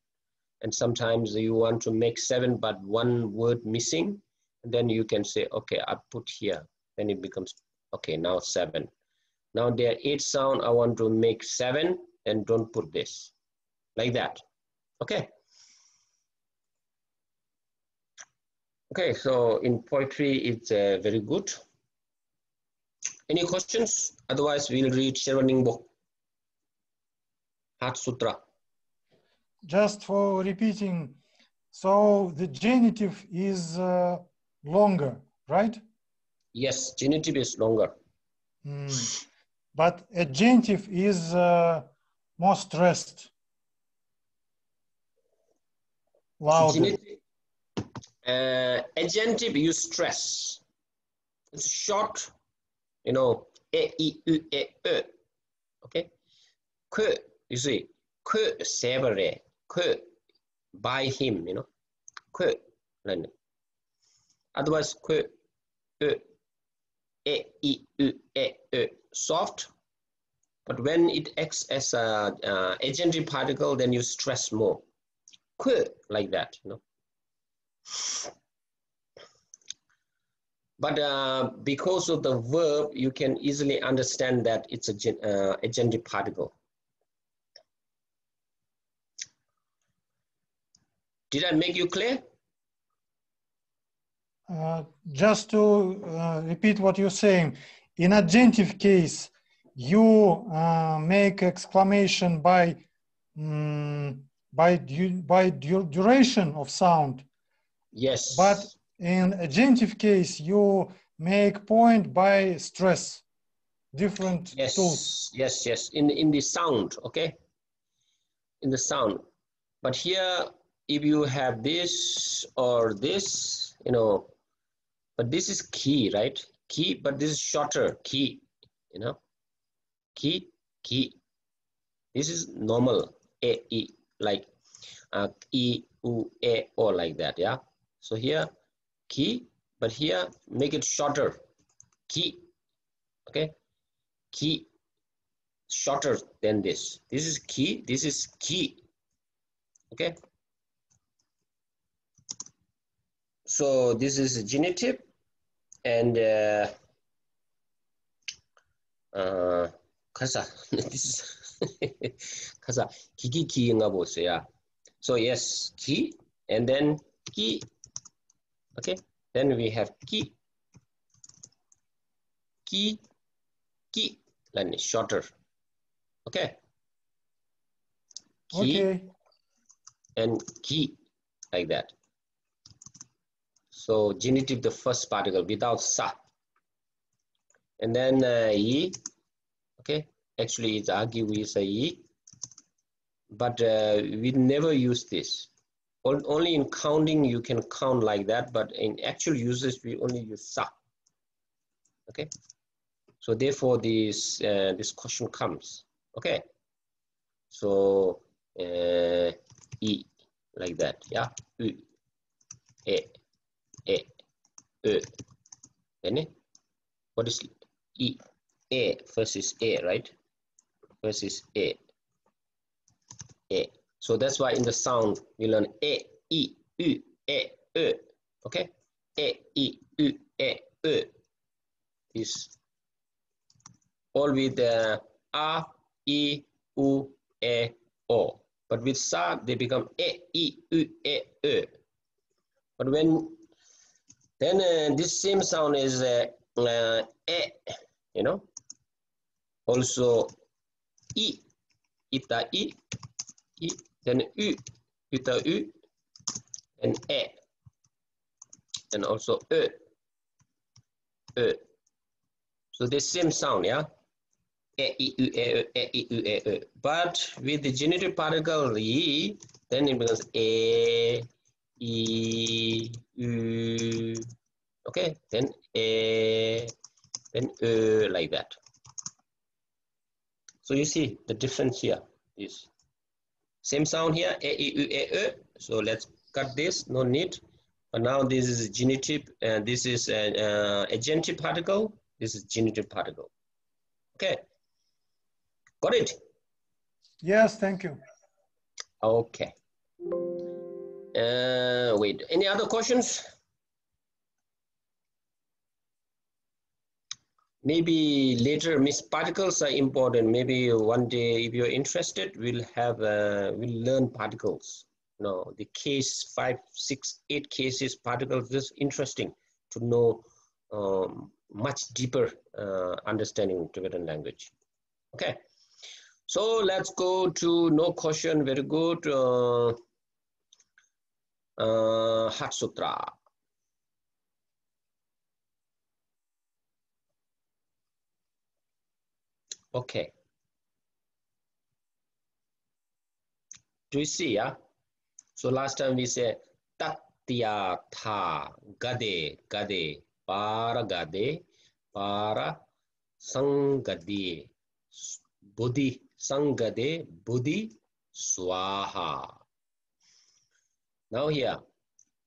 And sometimes you want to make seven, but one word missing, and then you can say, okay, I put here, then it becomes, okay, now seven. Now there are 8 sound, I want to make 7, and don't put this, like that, okay? Okay, so in poetry, it's very good. Any questions? Otherwise, we'll read Sherwaningbo, Heart Sutra. Just for repeating, so the genitive is longer, right? Yes, genitive is longer. But agentive is more stressed, louder. Agentive, you stress. It's short, you know, e, I, u, e, okay? Que, you see, que, severe, que, by him, you know, que, otherwise, que, e, I, u, e, soft. But when it acts as a agentive particle, then you stress more. Que, like that, you know. But because of the verb, you can easily understand that it's a agentive particle. Did I make you clear? Just to repeat what you're saying, in agentive case, you make exclamation by duration of sound. Yes. But in agentive case, you make point by stress. Different tools. Yes. In the sound, okay? In the sound. But here, if you have this or this, you know, but this is key, right? Key, but this is shorter, key, you know? Key. This is normal, A, E, like E, U, A, O, like that, yeah? So here, key, but here, make it shorter, key, okay? Key, shorter than this. This is key, this is key, okay? So this is a genitive, and kasa, this is kasa, ki nga boseya. So yes, ki, and then ki, okay? Then we have ki, like shorter, okay? Ki, okay. And ki, like that. So genitive, the first particle without sa. And then yi, okay? Actually, it's argue with yi, but we never use this. Only in counting you can count like that, but in actual usage we only use sa. Okay, so therefore this this question comes. Okay, so e, like that, yeah, u, e, then what is e, a, first is a, right? First is a. So that's why in the sound we learn a, e, u, e, okay? A, e, u, e, is all with a, e, u, e, o. But with sa, they become a, e, u, e. But when then this same sound is you know. Also e, ita e, then u, ita u, and e, and also e. So the same sound, yeah. But with the genitive particle e, then it becomes a, e, u. Okay, then a, then like that. So you see the difference here is same sound here, a, e, u, So let's cut this, no need. But now this is genitive, and this is a agentive particle. This is genitive particle. Okay, got it? Yes, thank you. Okay. Wait, any other questions? Maybe later, Miss particles are important. Maybe one day, if you're interested, we'll have we'll learn particles. No, the case 5, 6, 8 cases particles. This is interesting to know much deeper understanding of Tibetan language. Okay, so let's go to no question. Very good. Heart Sutra. Okay. Do you see? Yeah. So last time we said Tatya Tha Gade Gade Para Gade Para Sangade Buddhi Sangade Buddhi Swaha. Now here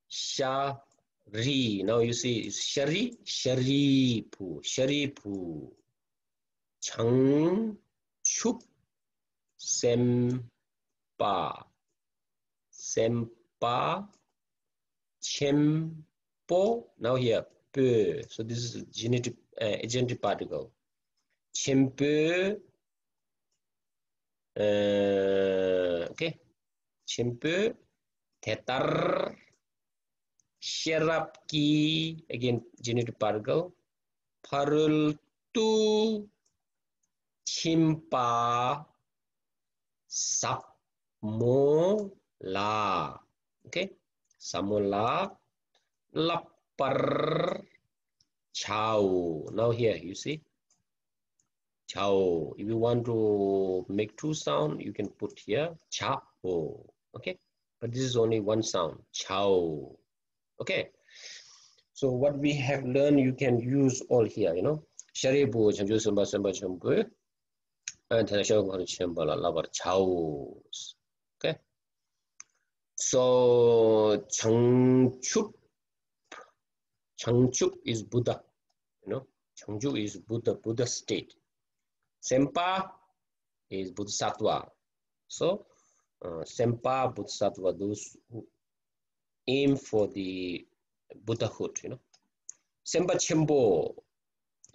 Shari. Now you see it's Shari Sharipu Sharipu Chang Chup Sempa Sempa Chempo. Now here P Chempe. So this is genitive agentive particle. Chempe. Okay. Chempe. Tetar. Sherapki. Again, genitive particle. Parul tu. Chimpa. Samola. Okay. Samola. Lapar. Chow. Now here, you see. Chow. If you want to make two sound, you can put here. Chow. Okay. But this is only one sound. Chow. Okay. So what we have learned, you can use all here, you know. Sharibu, chamju, samba, samba, chambu. And chows. Okay. So Changchup is Buddha, you know. Changju is Buddha state. Sempa is Bodhisattva. So Sempa, Bodhisattva, those who aim for the Buddhahood, you know. Sempa Chimbo,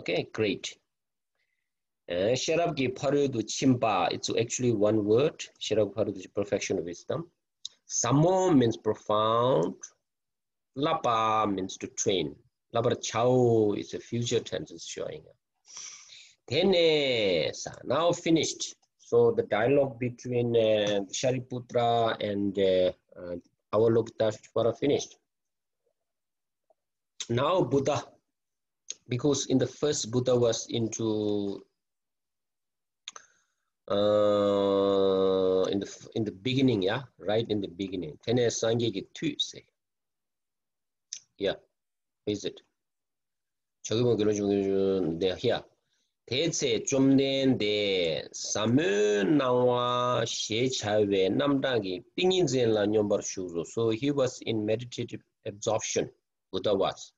okay, great. Sherabgi Parudu Chimpa, it's actually one word. Sherab Parudu is perfection of wisdom. Samo means profound. Lapa means to train. Labar Chao is a future tense is showing. Tene, now finished. So the dialogue between Shariputra and Avalokiteshvara finished. Now Buddha, because in the first Buddha was into in the beginning, yeah, right in the beginning. Tene Sangye Tu say. Yeah, is it? They're here. 대체 좀 된데 사문나와 셰차웨 남당이 띵인젠라 뇽버슈로. So he was in meditative absorption. Buddha was.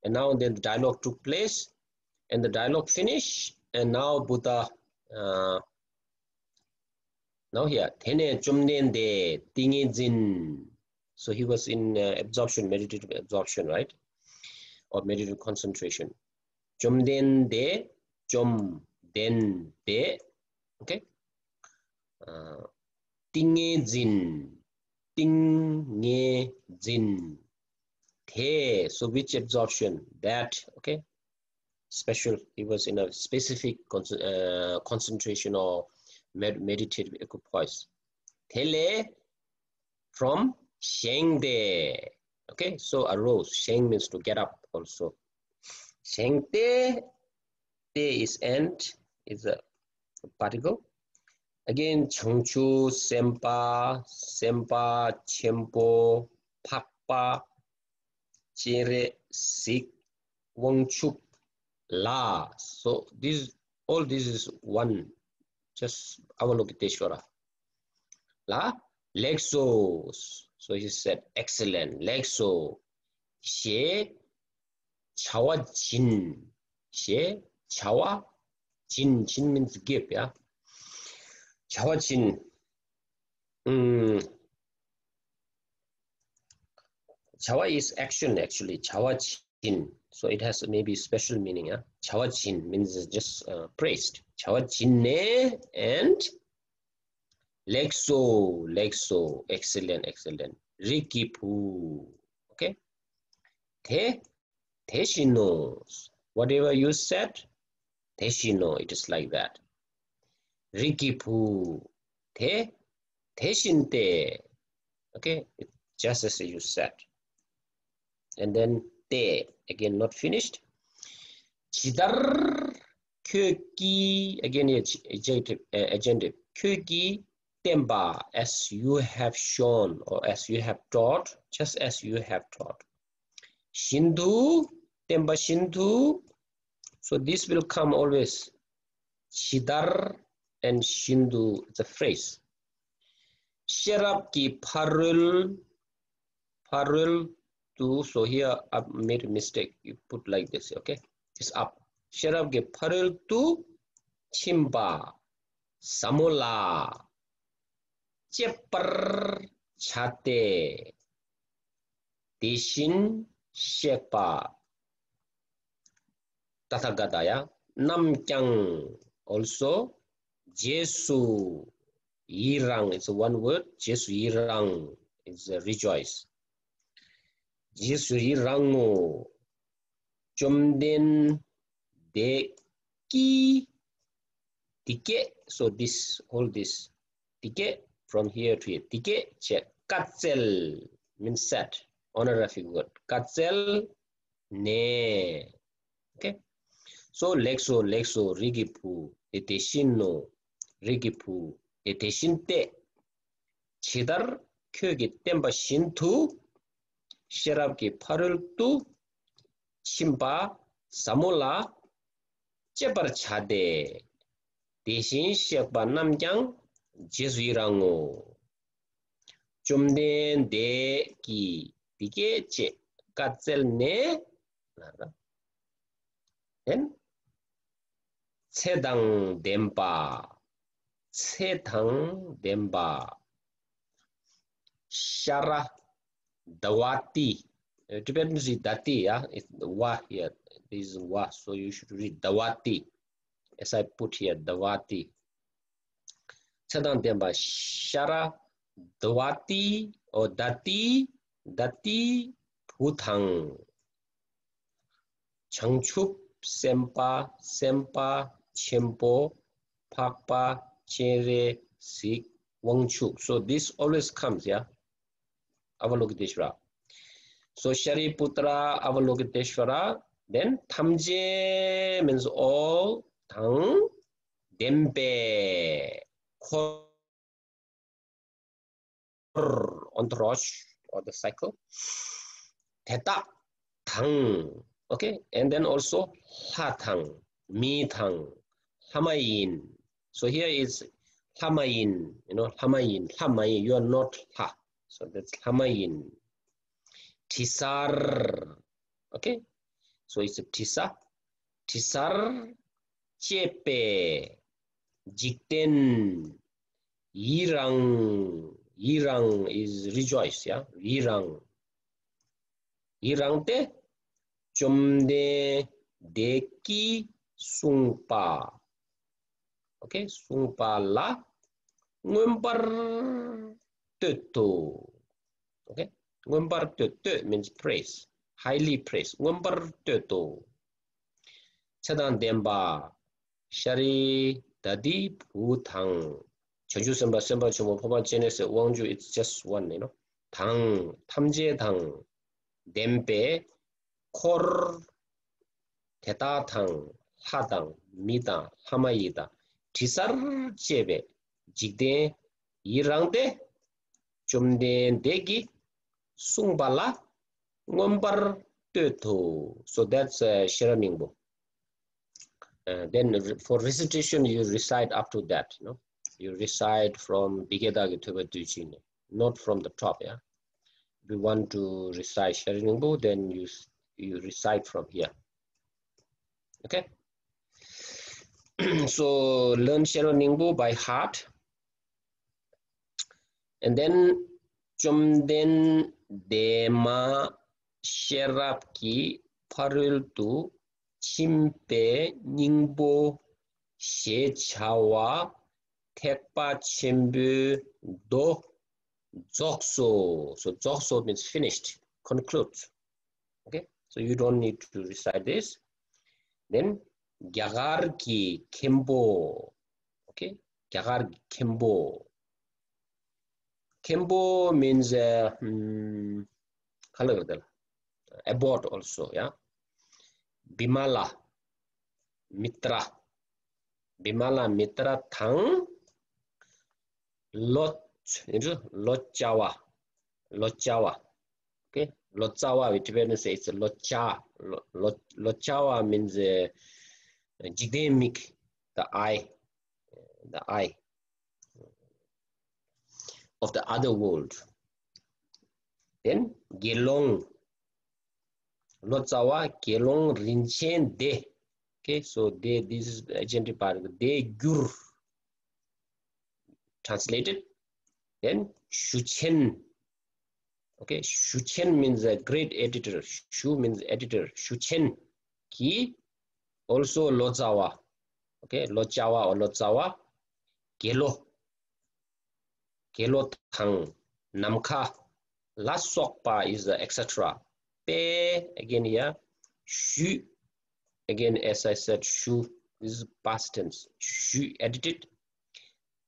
And now then the dialogue took place and the dialogue finished and now Buddha now here 테네 좀 된데 띵인진. So he was in absorption, meditative absorption, right? Or meditative concentration. 좀 된데 좀 된데, okay? 띵해진, 띵해진, 대. So which absorption? That, okay? Special. He was in a specific concentration or meditative equipoise. Tele from shengde. Okay, so arose. Sheng means to get up also. Shengde, te is end, is a particle. Again, Changchu, Sempa, Sempa, Chempo, Pakpa, Chere, Sik, Wangchup, La. So all this is one, just Avalokiteshvara. La, Lexos. So he said, excellent, Lexo. She, Chawa Jin. She, Chawa Jin. Jin means give, yeah. Chawa Jin. Chawa is action actually. Chawa Jin. So it has maybe special meaning, yeah. Chawa Jin means just praised. Chawa Jinne and Lexo, Lexo, excellent, excellent. Rikipu, okay. She knows. Whatever you said, she knows. It is like that. Rikipu, shinte, okay. Just as you said. And then te, again not finished. Chidar, köki, again adjective. Köki, Temba, as you have shown or as you have taught, just as you have taught. Shindu, Temba Shindu. So this will come always. Shidar and Shindu, it's a phrase. Sherab ki parul tu. So here I made a mistake. You put like this, okay? It's up. Sherab ki parul tu chimba samola. Cepar chate, Tishin shepa, Tathagataya. Namkyang also. Jesu Yirang, it's one word. Jesu Yirang is rejoice. Jesu Yirang Chomden de ki tike. So this, all this tike from here to here. Tike che katzel means set. Honorific word. Katzel ne. Okay. So lexo rigipu eteshino rigipu eteshinte chidar kyögi temba shintu sherabki parultu chimba samula chebar chade 대신 시작반 남장 제수이랑오 좀된 대기 이게 제 까셀네 나라 엔 세당 뎀바 샤라 다와티 depends on dati, yeah, it's wa here, this is wa, so you should read dawati. As I put here, Dawati. Sadam Demba Shara Dawati or Dati Putang Changchup Sempa Chempo Pakpa Chere Sik Wangchuk. So this always comes, yeah. Avalokiteshvara. So Shariputra Avalokiteshvara, then Tamje means all. Tang, dembe, entourage or the cycle. Theta, tang, okay, and then also hatang, mitang, hamayin. So here is hamayin, hamayin, you are not ha. So that's hamayin. Tisar, okay, so it's a tisar. Chepe, jikten, yirang is rejoice, yeah, yirang te, chomde deki sungpa, okay, sungpa la, ngumbar teto, okay, ngumbar teto means praise, highly praise, ngumbar teto, chadan demba, Shari Dadi Bhutang. Jeju Semba Chomo Poba Genesis Wangju, it's just one, Tang, Tamje Tang, Dempe, Kor, Teta Tang, Hadang, Mida, Hamayida, Tisar Chebe, Jigde, Yirangde, Chumde Degi, Sungbala, Ngombar Teto. So that's Shiramingbo. Then for recitation, you recite up to that, You recite from Bigedagi to Duchine, not from the top, yeah. If you want to recite Shariningbo, then you recite from here. Okay? So learn Shariningbo by heart. And then Chomden Dema Sherapki Parultu Chimpe Ningbo Shechawa Tekpa Chimbu Do Zokso. So Zokso means finished, conclude. Okay, so you don't need to recite this. Then Gyagar ki Kembo. Okay, Gyagar Kembo. Kembo means abort also, yeah. Bimala Mitra Tang Lochawa. Okay, Lochawa, which when say it's Locha. Lochawa means Jidemik, the eye of the other world. Then Gelong Lochawa Gelong Rinchen De. Okay, so De, this is the agentive part. De Gur translated. Then Shuchen. Okay, Shuchen means a great editor. Shu means editor. Shuchen ki Also Lozawa. Okay, Lojawa or Lozawa. Gelo. Gelo Tang. Namka. Last Sokpa is etc. Pe again here. Shu. Again, as I said, shu. This is past tense. Shu edited.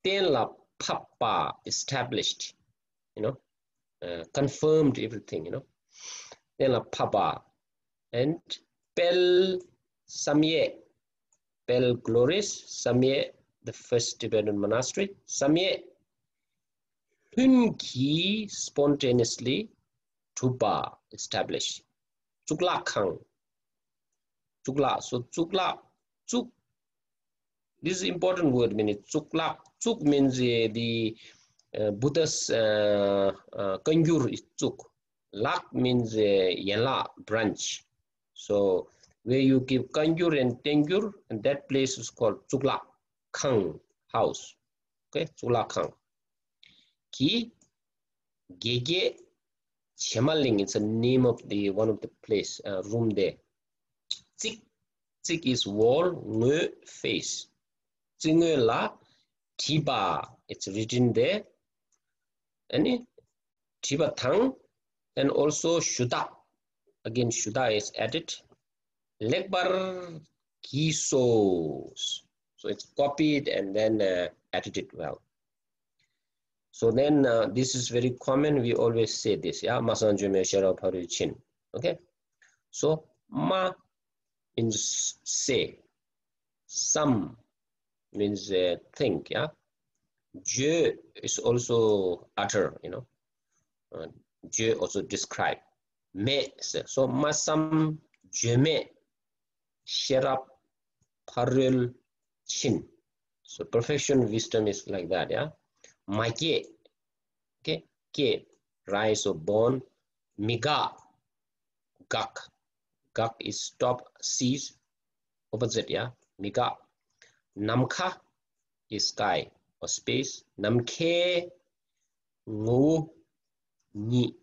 Tenla Papa established. Confirmed everything. Tenla Papa. And Pel Samye. Pel Glorious. Samye, the first Tibetan monastery. Samye. Hunki spontaneously. Tuba established. Tsukla Kang. Tsukla. So Tsukla. Tsuk. This is important word. Meaning Tsukla. Tsuk means the Buddha's kangyur is Tsuk. Lak means Yala branch. So where you give kangyur and tengyur, and that place is called Tsukla Kang house. Okay, Tsukla Kang. Ki Gege Chemaling, it's a name of the one of the place room there. Tsik, tsik is wall, nge face. Tsinge la Tiba, it's written there. And Tiba Tang, and also Shuda. Again, Shuda is added. Lekbar Kisos. So it's copied and then edited well. So then this is very common. We always say this. Yeah, Masanjume Sherab Haru Chin. Okay. So ma means say. Some means think. Yeah. Je is also utter. Je also describe. Me. So masam jeme Sherab Parul Chin. So perfection wisdom is like that. Yeah. Maike, okay, ke, rise or born. Miga, gak, gak is stop, cease, opposite, yeah. Miga, namka is sky or space. Namke, ngo, ni,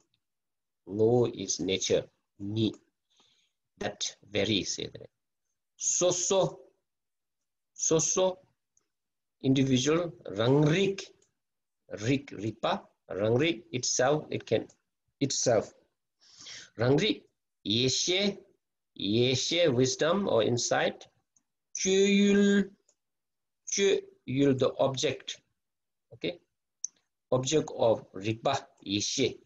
ngo is nature, ni, that varies. Soso, soso, individual. Rangrik, Rik, Ripa, Rangri itself, it can itself. Rangri, Yeshe, Yeshe, wisdom or insight. Chuyul, Chuyul, the object. Okay. Object of Ripa, Yeshe.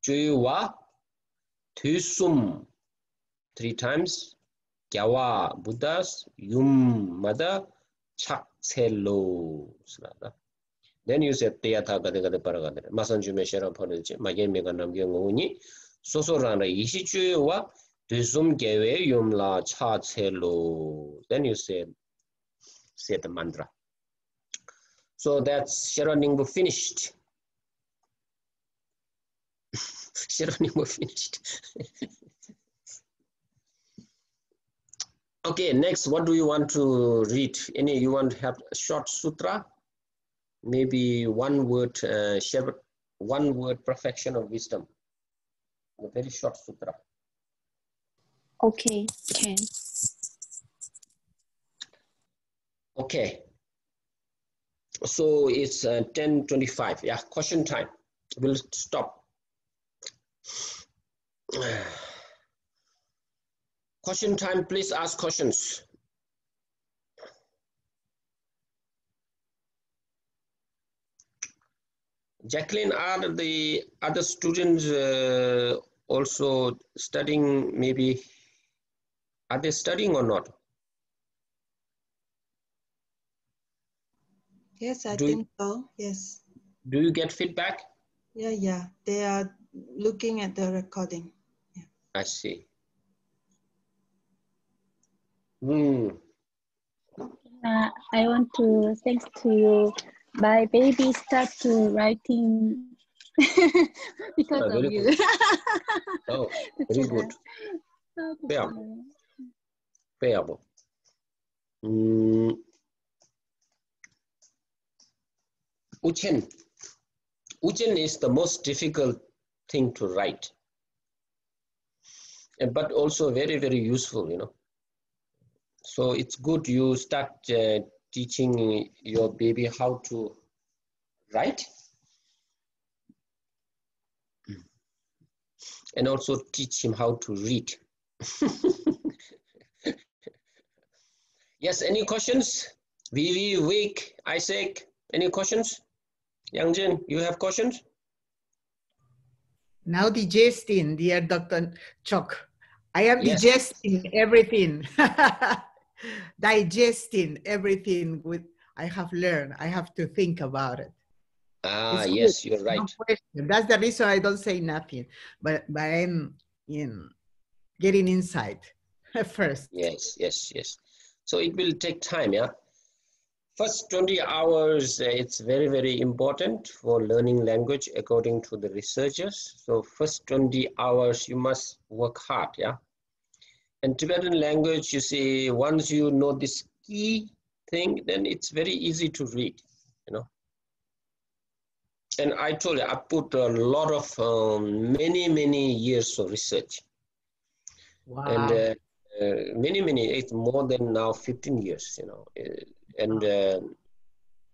Chuyuwa, Thusum, 3 times. Gyawa, Buddhas. Yum, mother. Chak, Tselo. Then you say Teata Gade Paragade, Masanjume Shera Polici, Magemiga Namgyonguni, Sosorana Ishichuwa, Dusum Gewe Yumla Chatselo. Then you say the mantra. So that's Sharoningbo finished. Sharoningbo finished. Okay, next, what do you want to read? You want to have a short sutra? Maybe one word perfection of wisdom. A very short sutra. Okay, can. Okay. So it's 10:25. Yeah, question time. We'll stop. Question time, please ask questions. Jacqueline, are the other students also studying? Maybe are they studying or not? Yes, I think so. Yes. Do you get feedback? Yeah. They are looking at the recording. Yeah. I see. I want to thanks to you. My baby start to writing because of very you. good. Oh, very good. Payable. Uchen. Uchen is the most difficult thing to write, but also very, very useful, So it's good you start teaching your baby how to write and also teach him how to read. Yes, any questions? Vivi, Vic, Isaac, any questions? Youngjin, you have questions? Now digesting, dear Dr. Chok. I am Yes. digesting everything. Digesting everything with I have learned. I have to think about it. Ah, It's yes, good. you're right. No question. That's the reason I don't say nothing. But I'm getting inside first. Yes, yes, yes. So it will take time, yeah. First 20 hours, it's very, very important for learning language according to the researchers. So first 20 hours, you must work hard, yeah. And Tibetan language, you see, once you know this key thing, then it's very easy to read, you know. And I told you, I put a lot of many years of research. Wow. And many, it's more than now 15 years, you know.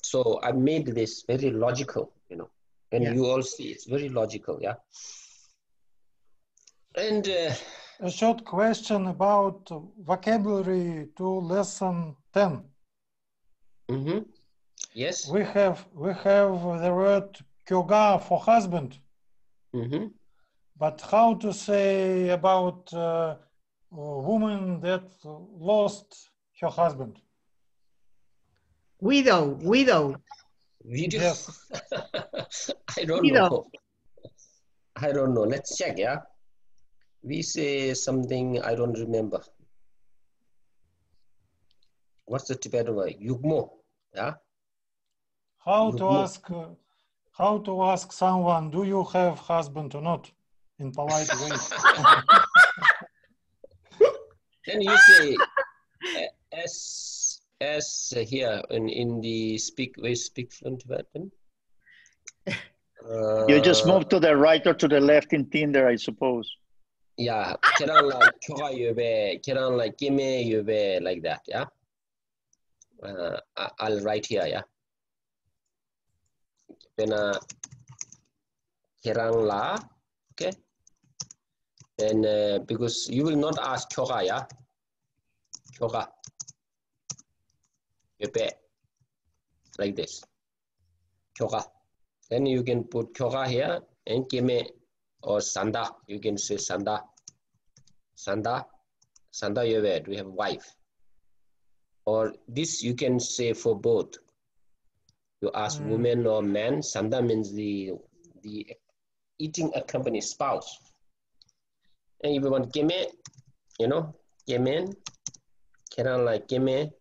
So I made this very logical, you know, and Yeah. you all see it's very logical, yeah. And a short question about vocabulary to lesson 10. mm-hmm. Yes. We have the word kyoga for husband. Mm-hmm. But how to say about a woman that lost her husband? Widow. Video. Yes. I don't Widow. know. I don't know. Let's check, yeah. We say something I don't remember. What's the Tibetan word? Yugmo, yeah. How Yugmo. to ask someone, do you have husband or not, in polite way? Then you say as here in the we speak fluent Tibetan. You just move to the right or to the left in Tinder, I suppose. Yeah, kerang like choga yobe, kerang like kime yobe, like that. Yeah. I'll write here. Yeah. Pena kerang la, okay. And because you will not ask choga, yeah. Choga yobe, like this. Choga. Then you can put choga here and kime or sanda. You can say sanda. Sanda yobe. Do we have wife? Or this you can say for both. You ask woman or man. Sanda means the eating accompanied spouse. And if you want keme, you know, kemen, kerang like keme.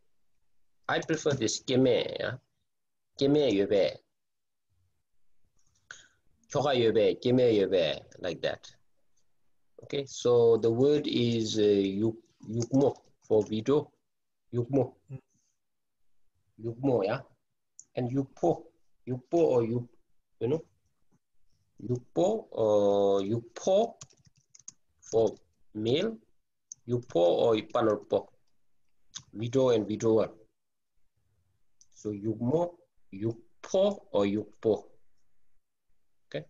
I prefer this keme, yeah. Keme yobe. Choga yobe, keme yobe, like that. Okay, so the word is yukmo for video. Yukmo. Yukmo, yeah. And yukpo or you know, yukpo or yukpo for male, yukpo or panorpo, widow and widower. So yukmo, yukpo or yukpo. Okay.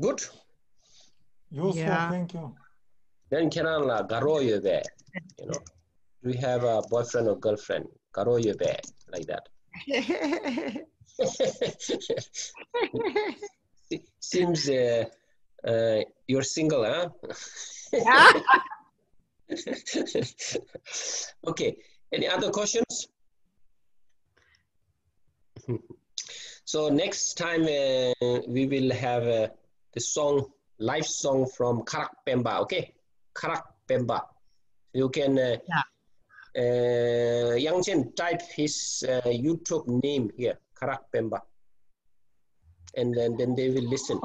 Good. Useful, Yeah. thank you. Then kerang la garo yobe, you know. Do we have a boyfriend or girlfriend? Garo yobe, like that. Seems you're single, huh? Okay. Any other questions? So next time we will have the song, live song from Kharag Penpa. Okay, Kharag Penpa. You can Yang Chen type his YouTube name here, Kharag Penpa, and then they will listen.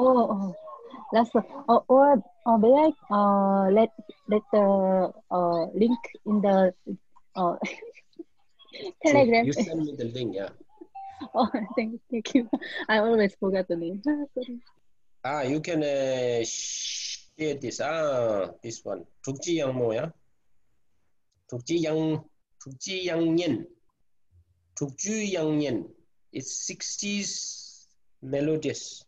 That's or may I let the link in the Telegram. You send me the link, yeah. Oh, thank you. I always forgot the name. Sorry. You can share this. This one. Tukji Yangmo, yeah. Tukji is 60s melodious.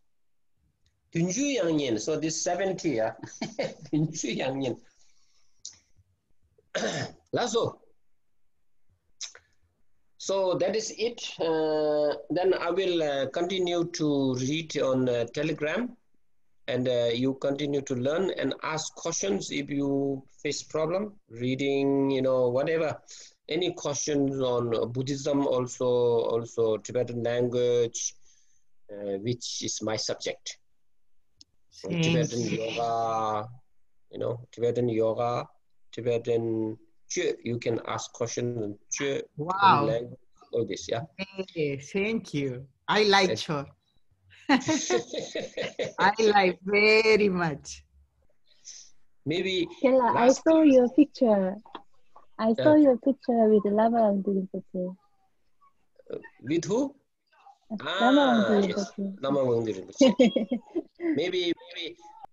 Tunju yang yen, so this 70, yeah. Tunju yang yen. Lasso. So that is it. Then I will continue to read on Telegram, and you continue to learn and ask questions if you face problem, reading, you know, whatever. Any questions on Buddhism, also Tibetan language, which is my subject. Tibetan yoga, you know, Tibetan yoga, Tibetan, you can ask questions. Wow. Language, all this, yeah. Hey, thank you. I like Chor. I like very much. Maybe Kela, I saw your picture. I saw your picture with Lama Rinpoche. With who? Lama Yes, Rinpoche. Lama Rinpoche. maybe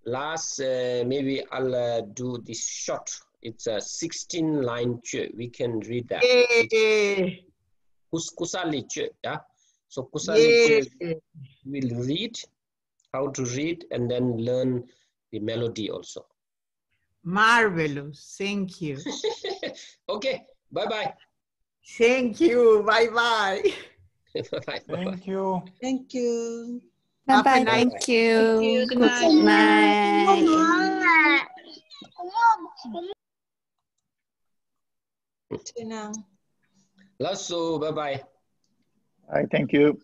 last, maybe I'll do this short. It's a 16-line chö. We can read that. Yay. Kusali chö, yeah. So Kusali chö, we'll read how to read and then learn the melody also. Marvelous. Thank you. Okay. Bye-bye. Thank you. Bye-bye. Bye-bye. Thank you. Thank you. Bye-bye. Thank you. Good night. Now. Lasso, bye-bye. Thank you.